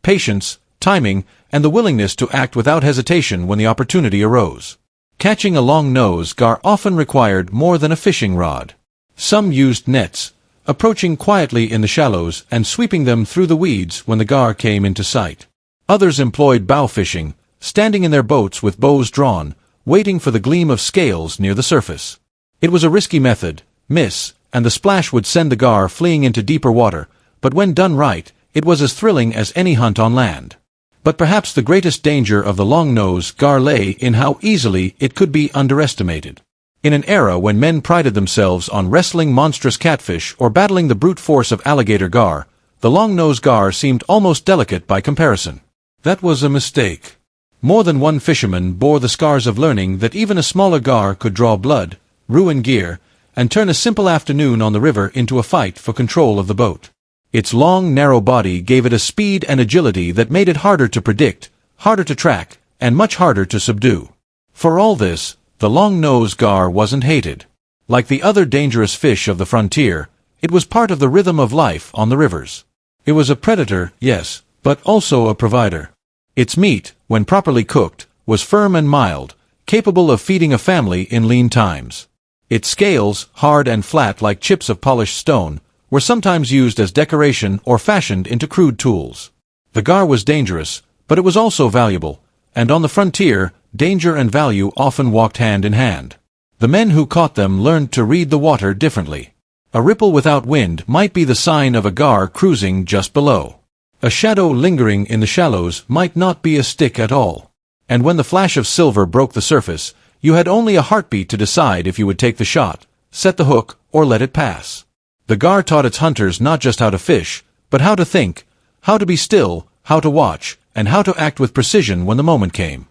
patience, timing, and the willingness to act without hesitation when the opportunity arose. Catching a long-nosed gar often required more than a fishing rod. Some used nets, approaching quietly in the shallows and sweeping them through the weeds when the gar came into sight. Others employed bow fishing, standing in their boats with bows drawn, waiting for the gleam of scales near the surface. It was a risky method, and the splash would send the gar fleeing into deeper water, but when done right, it was as thrilling as any hunt on land. But perhaps the greatest danger of the long-nosed gar lay in how easily it could be underestimated. In an era when men prided themselves on wrestling monstrous catfish or battling the brute force of alligator gar, the long-nosed gar seemed almost delicate by comparison. That was a mistake. More than one fisherman bore the scars of learning that even a smaller gar could draw blood, ruin gear, and turn a simple afternoon on the river into a fight for control of the boat. Its long, narrow body gave it a speed and agility that made it harder to predict, harder to track, and much harder to subdue. For all this, the long-nosed gar wasn't hated. Like the other dangerous fish of the frontier, it was part of the rhythm of life on the rivers. It was a predator, yes, but also a provider. Its meat, when properly cooked, was firm and mild, capable of feeding a family in lean times. Its scales, hard and flat like chips of polished stone, were sometimes used as decoration or fashioned into crude tools. The gar was dangerous, but it was also valuable, and on the frontier, danger and value often walked hand in hand. The men who caught them learned to read the water differently. A ripple without wind might be the sign of a gar cruising just below. A shadow lingering in the shallows might not be a stick at all. And when the flash of silver broke the surface, you had only a heartbeat to decide if you would take the shot, set the hook, or let it pass. The gar taught its hunters not just how to fish, but how to think, how to be still, how to watch, and how to act with precision when the moment came.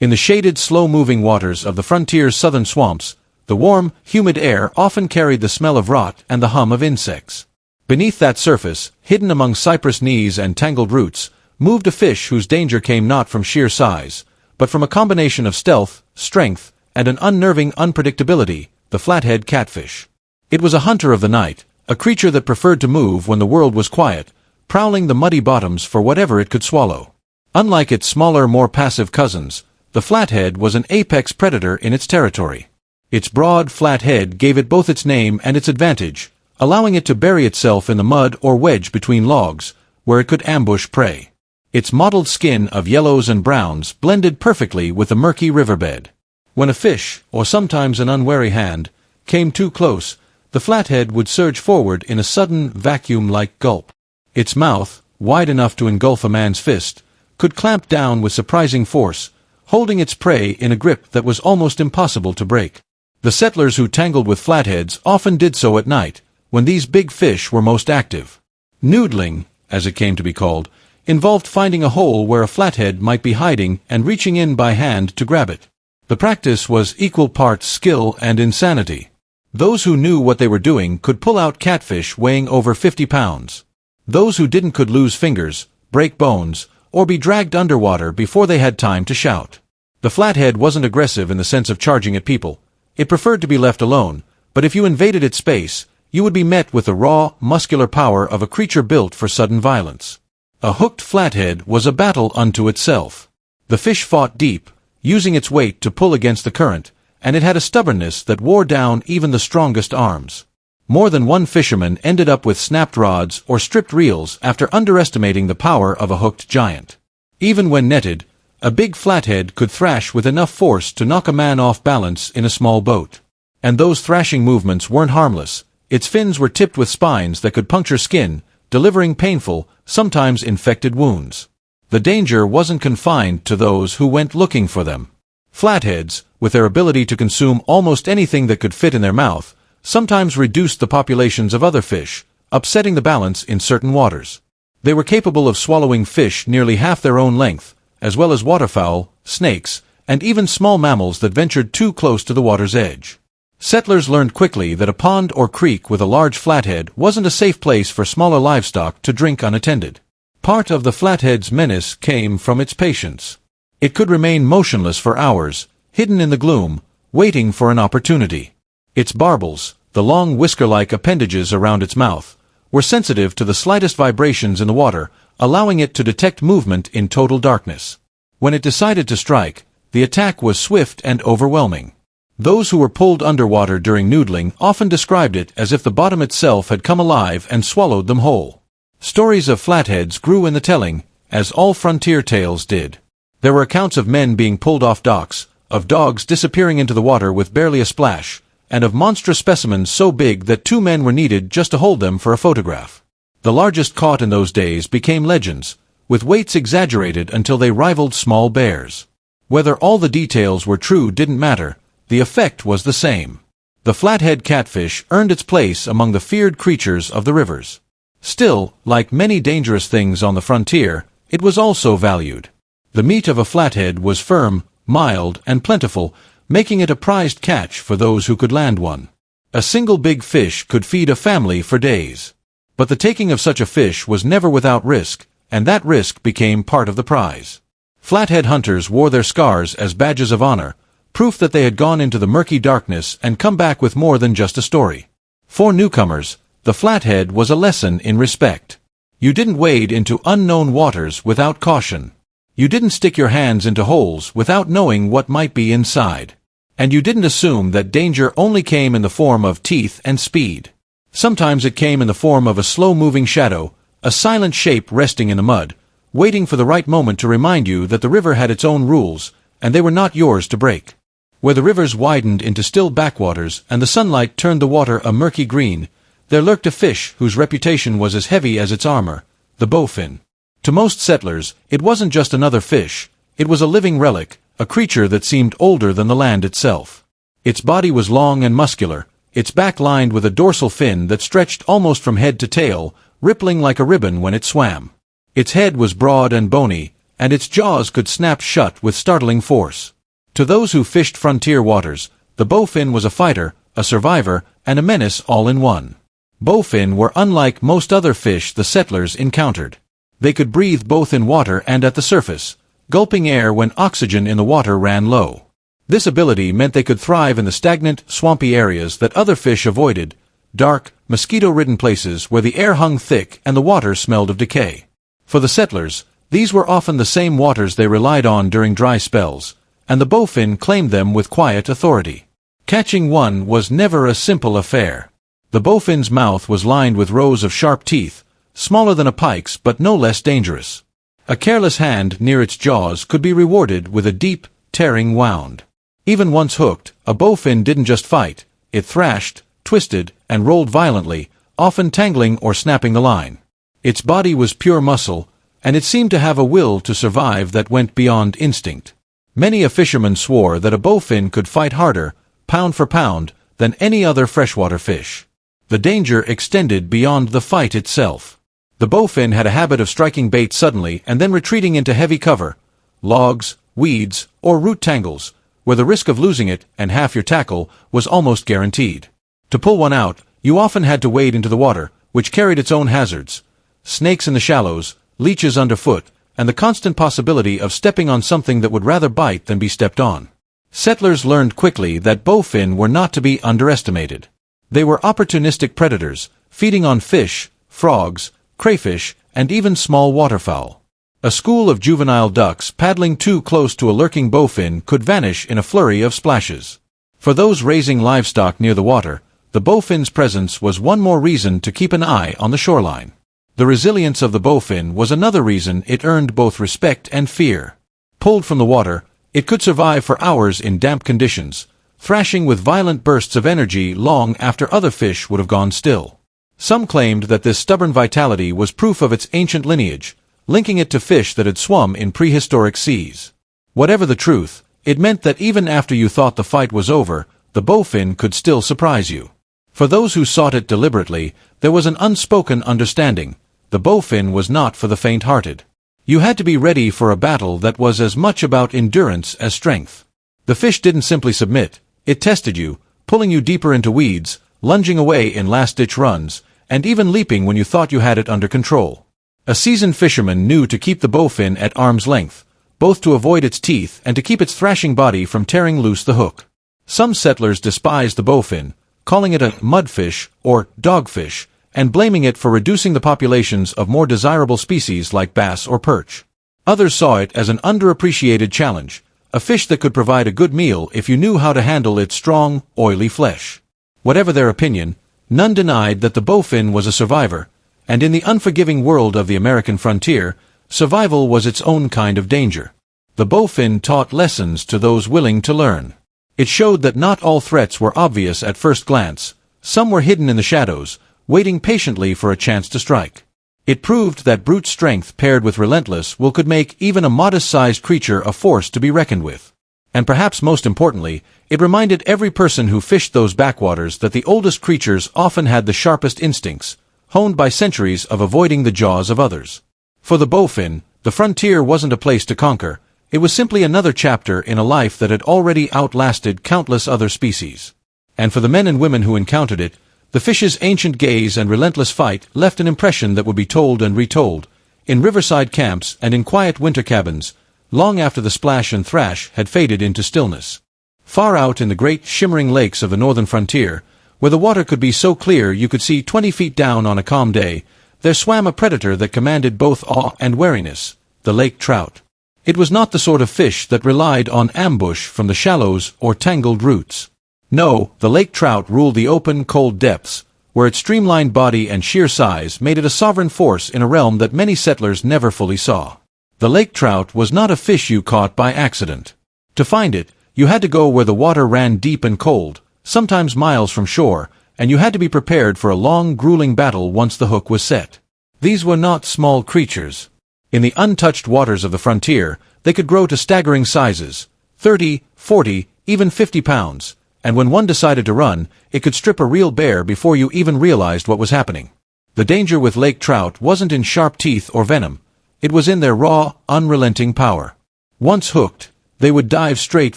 In the shaded, slow-moving waters of the frontier's southern swamps, the warm, humid air often carried the smell of rot and the hum of insects. Beneath that surface, hidden among cypress knees and tangled roots, moved a fish whose danger came not from sheer size, but from a combination of stealth, strength, and an unnerving unpredictability, the flathead catfish. It was a hunter of the night, a creature that preferred to move when the world was quiet, prowling the muddy bottoms for whatever it could swallow. Unlike its smaller, more passive cousins, the flathead was an apex predator in its territory. Its broad, flat head gave it both its name and its advantage, allowing it to bury itself in the mud or wedge between logs, where it could ambush prey. Its mottled skin of yellows and browns blended perfectly with the murky riverbed. When a fish, or sometimes an unwary hand, came too close, the flathead would surge forward in a sudden, vacuum-like gulp. Its mouth, wide enough to engulf a man's fist, could clamp down with surprising force, holding its prey in a grip that was almost impossible to break. The settlers who tangled with flatheads often did so at night, when these big fish were most active. Noodling, as it came to be called, involved finding a hole where a flathead might be hiding and reaching in by hand to grab it. The practice was equal parts skill and insanity. Those who knew what they were doing could pull out catfish weighing over 50 pounds. Those who didn't could lose fingers, break bones, or be dragged underwater before they had time to shout. The flathead wasn't aggressive in the sense of charging at people. It preferred to be left alone, but if you invaded its space, you would be met with the raw, muscular power of a creature built for sudden violence. A hooked flathead was a battle unto itself. The fish fought deep, using its weight to pull against the current, and it had a stubbornness that wore down even the strongest arms. More than one fisherman ended up with snapped rods or stripped reels after underestimating the power of a hooked giant. Even when netted, a big flathead could thrash with enough force to knock a man off balance in a small boat. And those thrashing movements weren't harmless. Its fins were tipped with spines that could puncture skin, delivering painful, sometimes infected wounds. The danger wasn't confined to those who went looking for them. Flatheads, with their ability to consume almost anything that could fit in their mouth, sometimes reduced the populations of other fish, upsetting the balance in certain waters. They were capable of swallowing fish nearly half their own length, as well as waterfowl, snakes, and even small mammals that ventured too close to the water's edge. Settlers learned quickly that a pond or creek with a large flathead wasn't a safe place for smaller livestock to drink unattended. Part of the flathead's menace came from its patience. It could remain motionless for hours, hidden in the gloom, waiting for an opportunity. Its barbels, the long whisker-like appendages around its mouth, were sensitive to the slightest vibrations in the water, allowing it to detect movement in total darkness. When it decided to strike, the attack was swift and overwhelming. Those who were pulled underwater during noodling often described it as if the bottom itself had come alive and swallowed them whole. Stories of flatheads grew in the telling, as all frontier tales did. There were accounts of men being pulled off docks, of dogs disappearing into the water with barely a splash, and of monstrous specimens so big that 2 men were needed just to hold them for a photograph. The largest caught in those days became legends, with weights exaggerated until they rivaled small bears. Whether all the details were true didn't matter, the effect was the same. The flathead catfish earned its place among the feared creatures of the rivers. Still, like many dangerous things on the frontier, it was also valued. The meat of a flathead was firm, mild, and plentiful, making it a prized catch for those who could land one. A single big fish could feed a family for days. But the taking of such a fish was never without risk, and that risk became part of the prize. Flathead hunters wore their scars as badges of honor, proof that they had gone into the murky darkness and come back with more than just a story. For newcomers, the flathead was a lesson in respect. You didn't wade into unknown waters without caution. You didn't stick your hands into holes without knowing what might be inside. And you didn't assume that danger only came in the form of teeth and speed. Sometimes it came in the form of a slow-moving shadow, a silent shape resting in the mud, waiting for the right moment to remind you that the river had its own rules, and they were not yours to break. Where the rivers widened into still backwaters and the sunlight turned the water a murky green, there lurked a fish whose reputation was as heavy as its armor, the bowfin. To most settlers, it wasn't just another fish, it was a living relic, a creature that seemed older than the land itself. Its body was long and muscular, its back lined with a dorsal fin that stretched almost from head to tail, rippling like a ribbon when it swam. Its head was broad and bony, and its jaws could snap shut with startling force. To those who fished frontier waters, the bowfin was a fighter, a survivor, and a menace all in one. Bowfin were unlike most other fish the settlers encountered. They could breathe both in water and at the surface, gulping air when oxygen in the water ran low. This ability meant they could thrive in the stagnant, swampy areas that other fish avoided, dark, mosquito-ridden places where the air hung thick and the water smelled of decay. For the settlers, these were often the same waters they relied on during dry spells, and the bowfin claimed them with quiet authority. Catching one was never a simple affair. The bowfin's mouth was lined with rows of sharp teeth, smaller than a pike's but no less dangerous. A careless hand near its jaws could be rewarded with a deep, tearing wound. Even once hooked, a bowfin didn't just fight, it thrashed, twisted, and rolled violently, often tangling or snapping the line. Its body was pure muscle, and it seemed to have a will to survive that went beyond instinct. Many a fisherman swore that a bowfin could fight harder, pound for pound, than any other freshwater fish. The danger extended beyond the fight itself. The bowfin had a habit of striking bait suddenly and then retreating into heavy cover, logs, weeds, or root tangles, where the risk of losing it and half your tackle was almost guaranteed. To pull one out, you often had to wade into the water, which carried its own hazards. Snakes in the shallows, leeches underfoot, and the constant possibility of stepping on something that would rather bite than be stepped on. Settlers learned quickly that bowfin were not to be underestimated. They were opportunistic predators, feeding on fish, frogs, crayfish, and even small waterfowl. A school of juvenile ducks paddling too close to a lurking bowfin could vanish in a flurry of splashes. For those raising livestock near the water, the bowfin's presence was one more reason to keep an eye on the shoreline. The resilience of the bowfin was another reason it earned both respect and fear. Pulled from the water, it could survive for hours in damp conditions, thrashing with violent bursts of energy long after other fish would have gone still. Some claimed that this stubborn vitality was proof of its ancient lineage, linking it to fish that had swum in prehistoric seas. Whatever the truth, it meant that even after you thought the fight was over, the bowfin could still surprise you. For those who sought it deliberately, there was an unspoken understanding. The bowfin was not for the faint-hearted. You had to be ready for a battle that was as much about endurance as strength. The fish didn't simply submit, it tested you, pulling you deeper into weeds, lunging away in last-ditch runs, and even leaping when you thought you had it under control. A seasoned fisherman knew to keep the bowfin at arm's length, both to avoid its teeth and to keep its thrashing body from tearing loose the hook. Some settlers despised the bowfin, calling it a mudfish or dogfish, and blaming it for reducing the populations of more desirable species like bass or perch. Others saw it as an underappreciated challenge, a fish that could provide a good meal if you knew how to handle its strong, oily flesh. Whatever their opinion, none denied that the bowfin was a survivor, and in the unforgiving world of the American frontier, survival was its own kind of danger. The bowfin taught lessons to those willing to learn. It showed that not all threats were obvious at first glance. Some were hidden in the shadows, waiting patiently for a chance to strike. It proved that brute strength paired with relentless will could make even a modest-sized creature a force to be reckoned with. And perhaps most importantly, it reminded every person who fished those backwaters that the oldest creatures often had the sharpest instincts, honed by centuries of avoiding the jaws of others. For the bowfin, the frontier wasn't a place to conquer, it was simply another chapter in a life that had already outlasted countless other species. And for the men and women who encountered it, the fish's ancient gaze and relentless fight left an impression that would be told and retold, in riverside camps and in quiet winter cabins, long after the splash and thrash had faded into stillness. Far out in the great shimmering lakes of the northern frontier, where the water could be so clear you could see 20 feet down on a calm day, there swam a predator that commanded both awe and wariness, the lake trout. It was not the sort of fish that relied on ambush from the shallows or tangled roots. No, the lake trout ruled the open, cold depths, where its streamlined body and sheer size made it a sovereign force in a realm that many settlers never fully saw. The lake trout was not a fish you caught by accident. To find it, you had to go where the water ran deep and cold, sometimes miles from shore, and you had to be prepared for a long, grueling battle once the hook was set. These were not small creatures. In the untouched waters of the frontier, they could grow to staggering sizes, 30, 40, even 50 pounds, and when one decided to run, it could strip a real bear before you even realized what was happening. The danger with lake trout wasn't in sharp teeth or venom. It was in their raw, unrelenting power. Once hooked, they would dive straight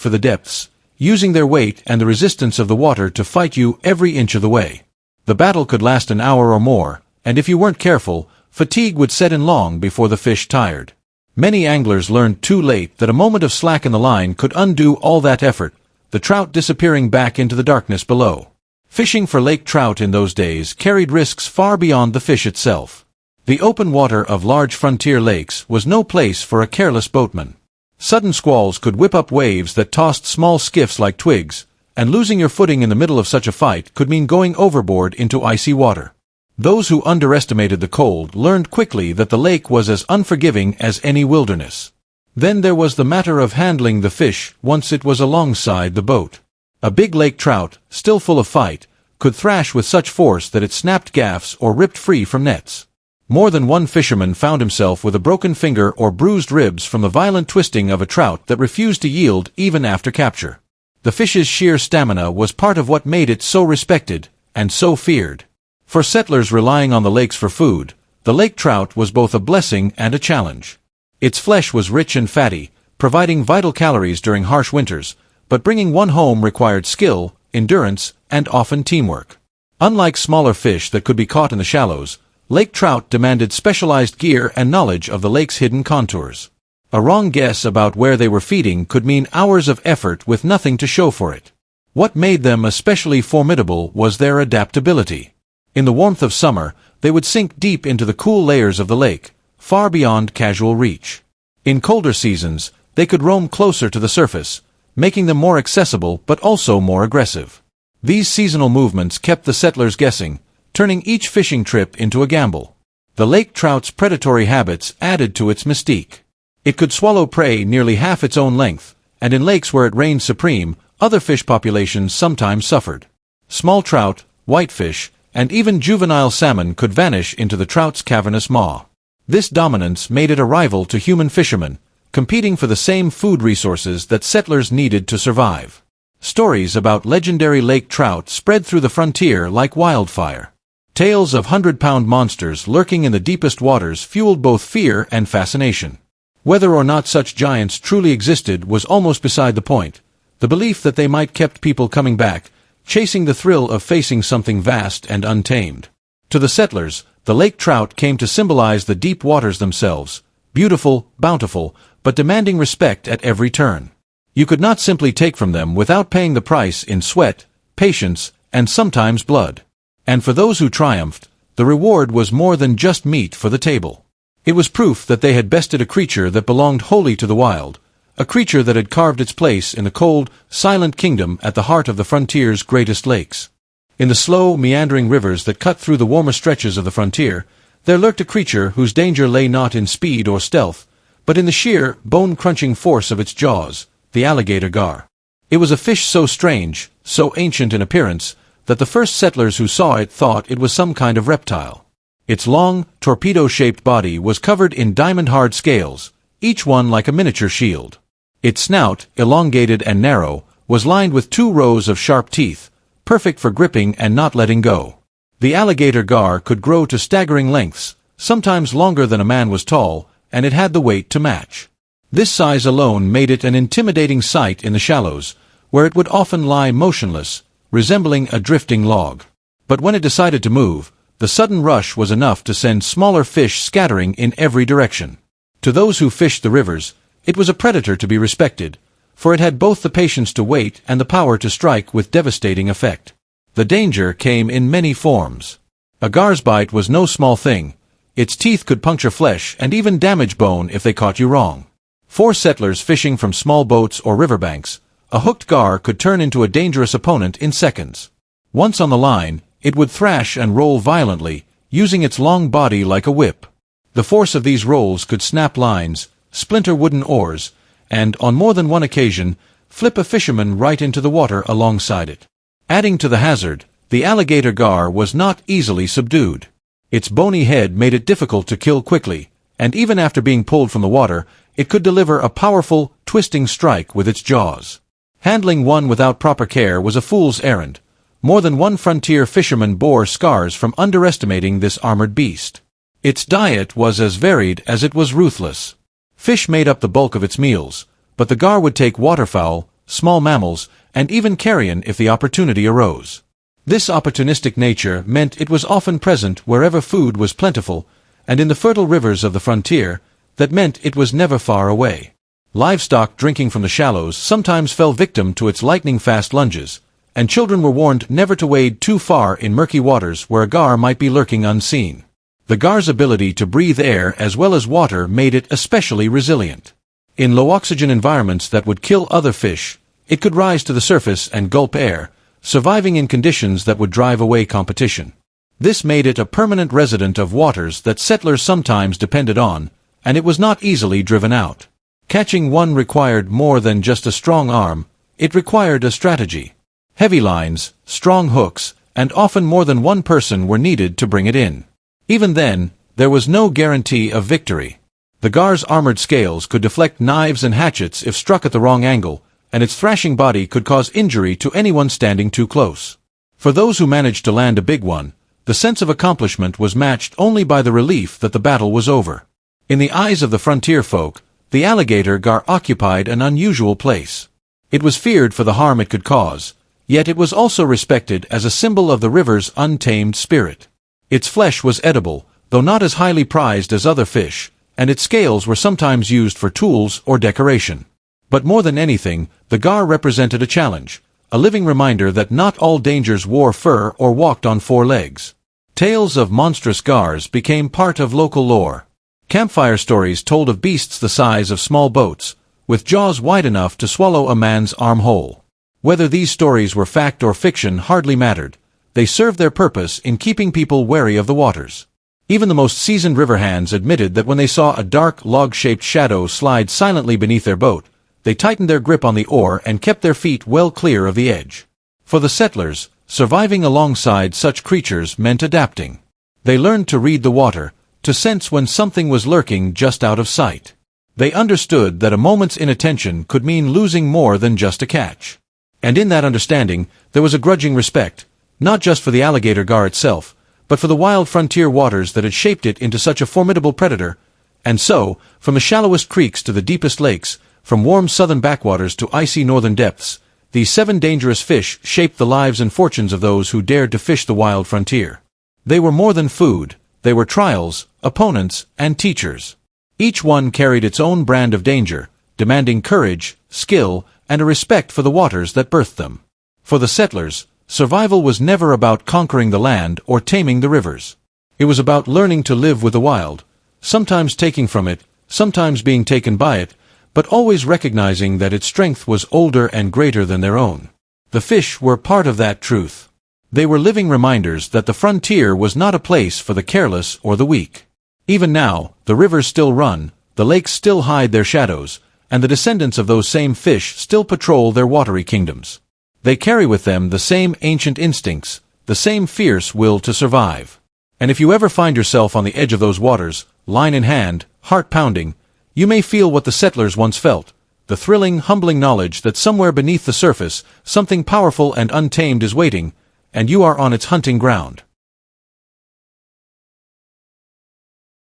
for the depths, using their weight and the resistance of the water to fight you every inch of the way. The battle could last an hour or more, and if you weren't careful, fatigue would set in long before the fish tired. Many anglers learned too late that a moment of slack in the line could undo all that effort, the trout disappearing back into the darkness below. Fishing for lake trout in those days carried risks far beyond the fish itself. The open water of large frontier lakes was no place for a careless boatman. Sudden squalls could whip up waves that tossed small skiffs like twigs, and losing your footing in the middle of such a fight could mean going overboard into icy water. Those who underestimated the cold learned quickly that the lake was as unforgiving as any wilderness. Then there was the matter of handling the fish once it was alongside the boat. A big lake trout, still full of fight, could thrash with such force that it snapped gaffs or ripped free from nets. More than one fisherman found himself with a broken finger or bruised ribs from the violent twisting of a trout that refused to yield even after capture. The fish's sheer stamina was part of what made it so respected and so feared. For settlers relying on the lakes for food, the lake trout was both a blessing and a challenge. Its flesh was rich and fatty, providing vital calories during harsh winters, but bringing one home required skill, endurance, and often teamwork. Unlike smaller fish that could be caught in the shallows, lake trout demanded specialized gear and knowledge of the lake's hidden contours. A wrong guess about where they were feeding could mean hours of effort with nothing to show for it. What made them especially formidable was their adaptability. In the warmth of summer, they would sink deep into the cool layers of the lake, far beyond casual reach. In colder seasons, they could roam closer to the surface, making them more accessible but also more aggressive. These seasonal movements kept the settlers guessing, turning each fishing trip into a gamble. The lake trout's predatory habits added to its mystique. It could swallow prey nearly half its own length, and in lakes where it reigned supreme, other fish populations sometimes suffered. Small trout, whitefish, and even juvenile salmon could vanish into the trout's cavernous maw. This dominance made it a rival to human fishermen, competing for the same food resources that settlers needed to survive. Stories about legendary lake trout spread through the frontier like wildfire. Tales of 100-pound monsters lurking in the deepest waters fueled both fear and fascination. Whether or not such giants truly existed was almost beside the point. The belief that they might kept people coming back, chasing the thrill of facing something vast and untamed. To the settlers, the lake trout came to symbolize the deep waters themselves, beautiful, bountiful, but demanding respect at every turn. You could not simply take from them without paying the price in sweat, patience, and sometimes blood. And for those who triumphed, the reward was more than just meat for the table. It was proof that they had bested a creature that belonged wholly to the wild, a creature that had carved its place in the cold, silent kingdom at the heart of the frontier's greatest lakes. In the slow, meandering rivers that cut through the warmer stretches of the frontier, there lurked a creature whose danger lay not in speed or stealth, but in the sheer, bone-crunching force of its jaws, the alligator gar. It was a fish so strange, so ancient in appearance, that the first settlers who saw it thought it was some kind of reptile. Its long, torpedo-shaped body was covered in diamond-hard scales, each one like a miniature shield. Its snout, elongated and narrow, was lined with 2 rows of sharp teeth, perfect for gripping and not letting go. The alligator gar could grow to staggering lengths, sometimes longer than a man was tall, and it had the weight to match. This size alone made it an intimidating sight in the shallows, where it would often lie motionless, resembling a drifting log. But when it decided to move, the sudden rush was enough to send smaller fish scattering in every direction. To those who fished the rivers, it was a predator to be respected, for it had both the patience to wait and the power to strike with devastating effect. The danger came in many forms. A gar's bite was no small thing. Its teeth could puncture flesh and even damage bone if they caught you wrong. For settlers fishing from small boats or riverbanks, a hooked gar could turn into a dangerous opponent in seconds. Once on the line, It would thrash and roll violently, using its long body like a whip. The force of these rolls could snap lines, splinter wooden oars, and, on more than one occasion, flip a fisherman right into the water alongside it. Adding to the hazard, the alligator gar was not easily subdued. Its bony head made it difficult to kill quickly, and even after being pulled from the water, it could deliver a powerful, twisting strike with its jaws. Handling one without proper care was a fool's errand. More than one frontier fisherman bore scars from underestimating this armored beast. Its diet was as varied as it was ruthless. Fish made up the bulk of its meals, but the gar would take waterfowl, small mammals, and even carrion if the opportunity arose. This opportunistic nature meant it was often present wherever food was plentiful, and in the fertile rivers of the frontier, that meant it was never far away. Livestock drinking from the shallows sometimes fell victim to its lightning-fast lunges, and children were warned never to wade too far in murky waters where a gar might be lurking unseen. The gar's ability to breathe air as well as water made it especially resilient. In low-oxygen environments that would kill other fish, it could rise to the surface and gulp air, surviving in conditions that would drive away competition. This made it a permanent resident of waters that settlers sometimes depended on, and it was not easily driven out. Catching one required more than just a strong arm, it required a strategy. Heavy lines, strong hooks, and often more than one person were needed to bring it in. Even then, there was no guarantee of victory. The gar's armored scales could deflect knives and hatchets if struck at the wrong angle, and its thrashing body could cause injury to anyone standing too close. For those who managed to land a big one, the sense of accomplishment was matched only by the relief that the battle was over. In the eyes of the frontier folk, the alligator gar occupied an unusual place. It was feared for the harm it could cause, yet it was also respected as a symbol of the river's untamed spirit. Its flesh was edible, though not as highly prized as other fish, and its scales were sometimes used for tools or decoration. But more than anything, the gar represented a challenge, a living reminder that not all dangers wore fur or walked on four legs. Tales of monstrous gars became part of local lore. Campfire stories told of beasts the size of small boats, with jaws wide enough to swallow a man's arm whole. Whether these stories were fact or fiction hardly mattered. They served their purpose in keeping people wary of the waters. Even the most seasoned river hands admitted that when they saw a dark, log-shaped shadow slide silently beneath their boat, they tightened their grip on the oar and kept their feet well clear of the edge. For the settlers, surviving alongside such creatures meant adapting. They learned to read the water, to sense when something was lurking just out of sight. They understood that a moment's inattention could mean losing more than just a catch. And in that understanding, there was a grudging respect, not just for the alligator gar itself, but for the wild frontier waters that had shaped it into such a formidable predator. And so, from the shallowest creeks to the deepest lakes, from warm southern backwaters to icy northern depths, these 7 dangerous fish shaped the lives and fortunes of those who dared to fish the wild frontier. They were more than food. They were trials, opponents, and teachers. Each one carried its own brand of danger, demanding courage, skill, and a respect for the waters that birthed them. For the settlers, survival was never about conquering the land or taming the rivers. It was about learning to live with the wild, sometimes taking from it, sometimes being taken by it, but always recognizing that its strength was older and greater than their own. The fish were part of that truth. They were living reminders that the frontier was not a place for the careless or the weak. Even now, the rivers still run, the lakes still hide their shadows, and the descendants of those same fish still patrol their watery kingdoms. They carry with them the same ancient instincts, the same fierce will to survive. And if you ever find yourself on the edge of those waters, line in hand, heart pounding, you may feel what the settlers once felt, the thrilling, humbling knowledge that somewhere beneath the surface, something powerful and untamed is waiting, and you are on its hunting ground.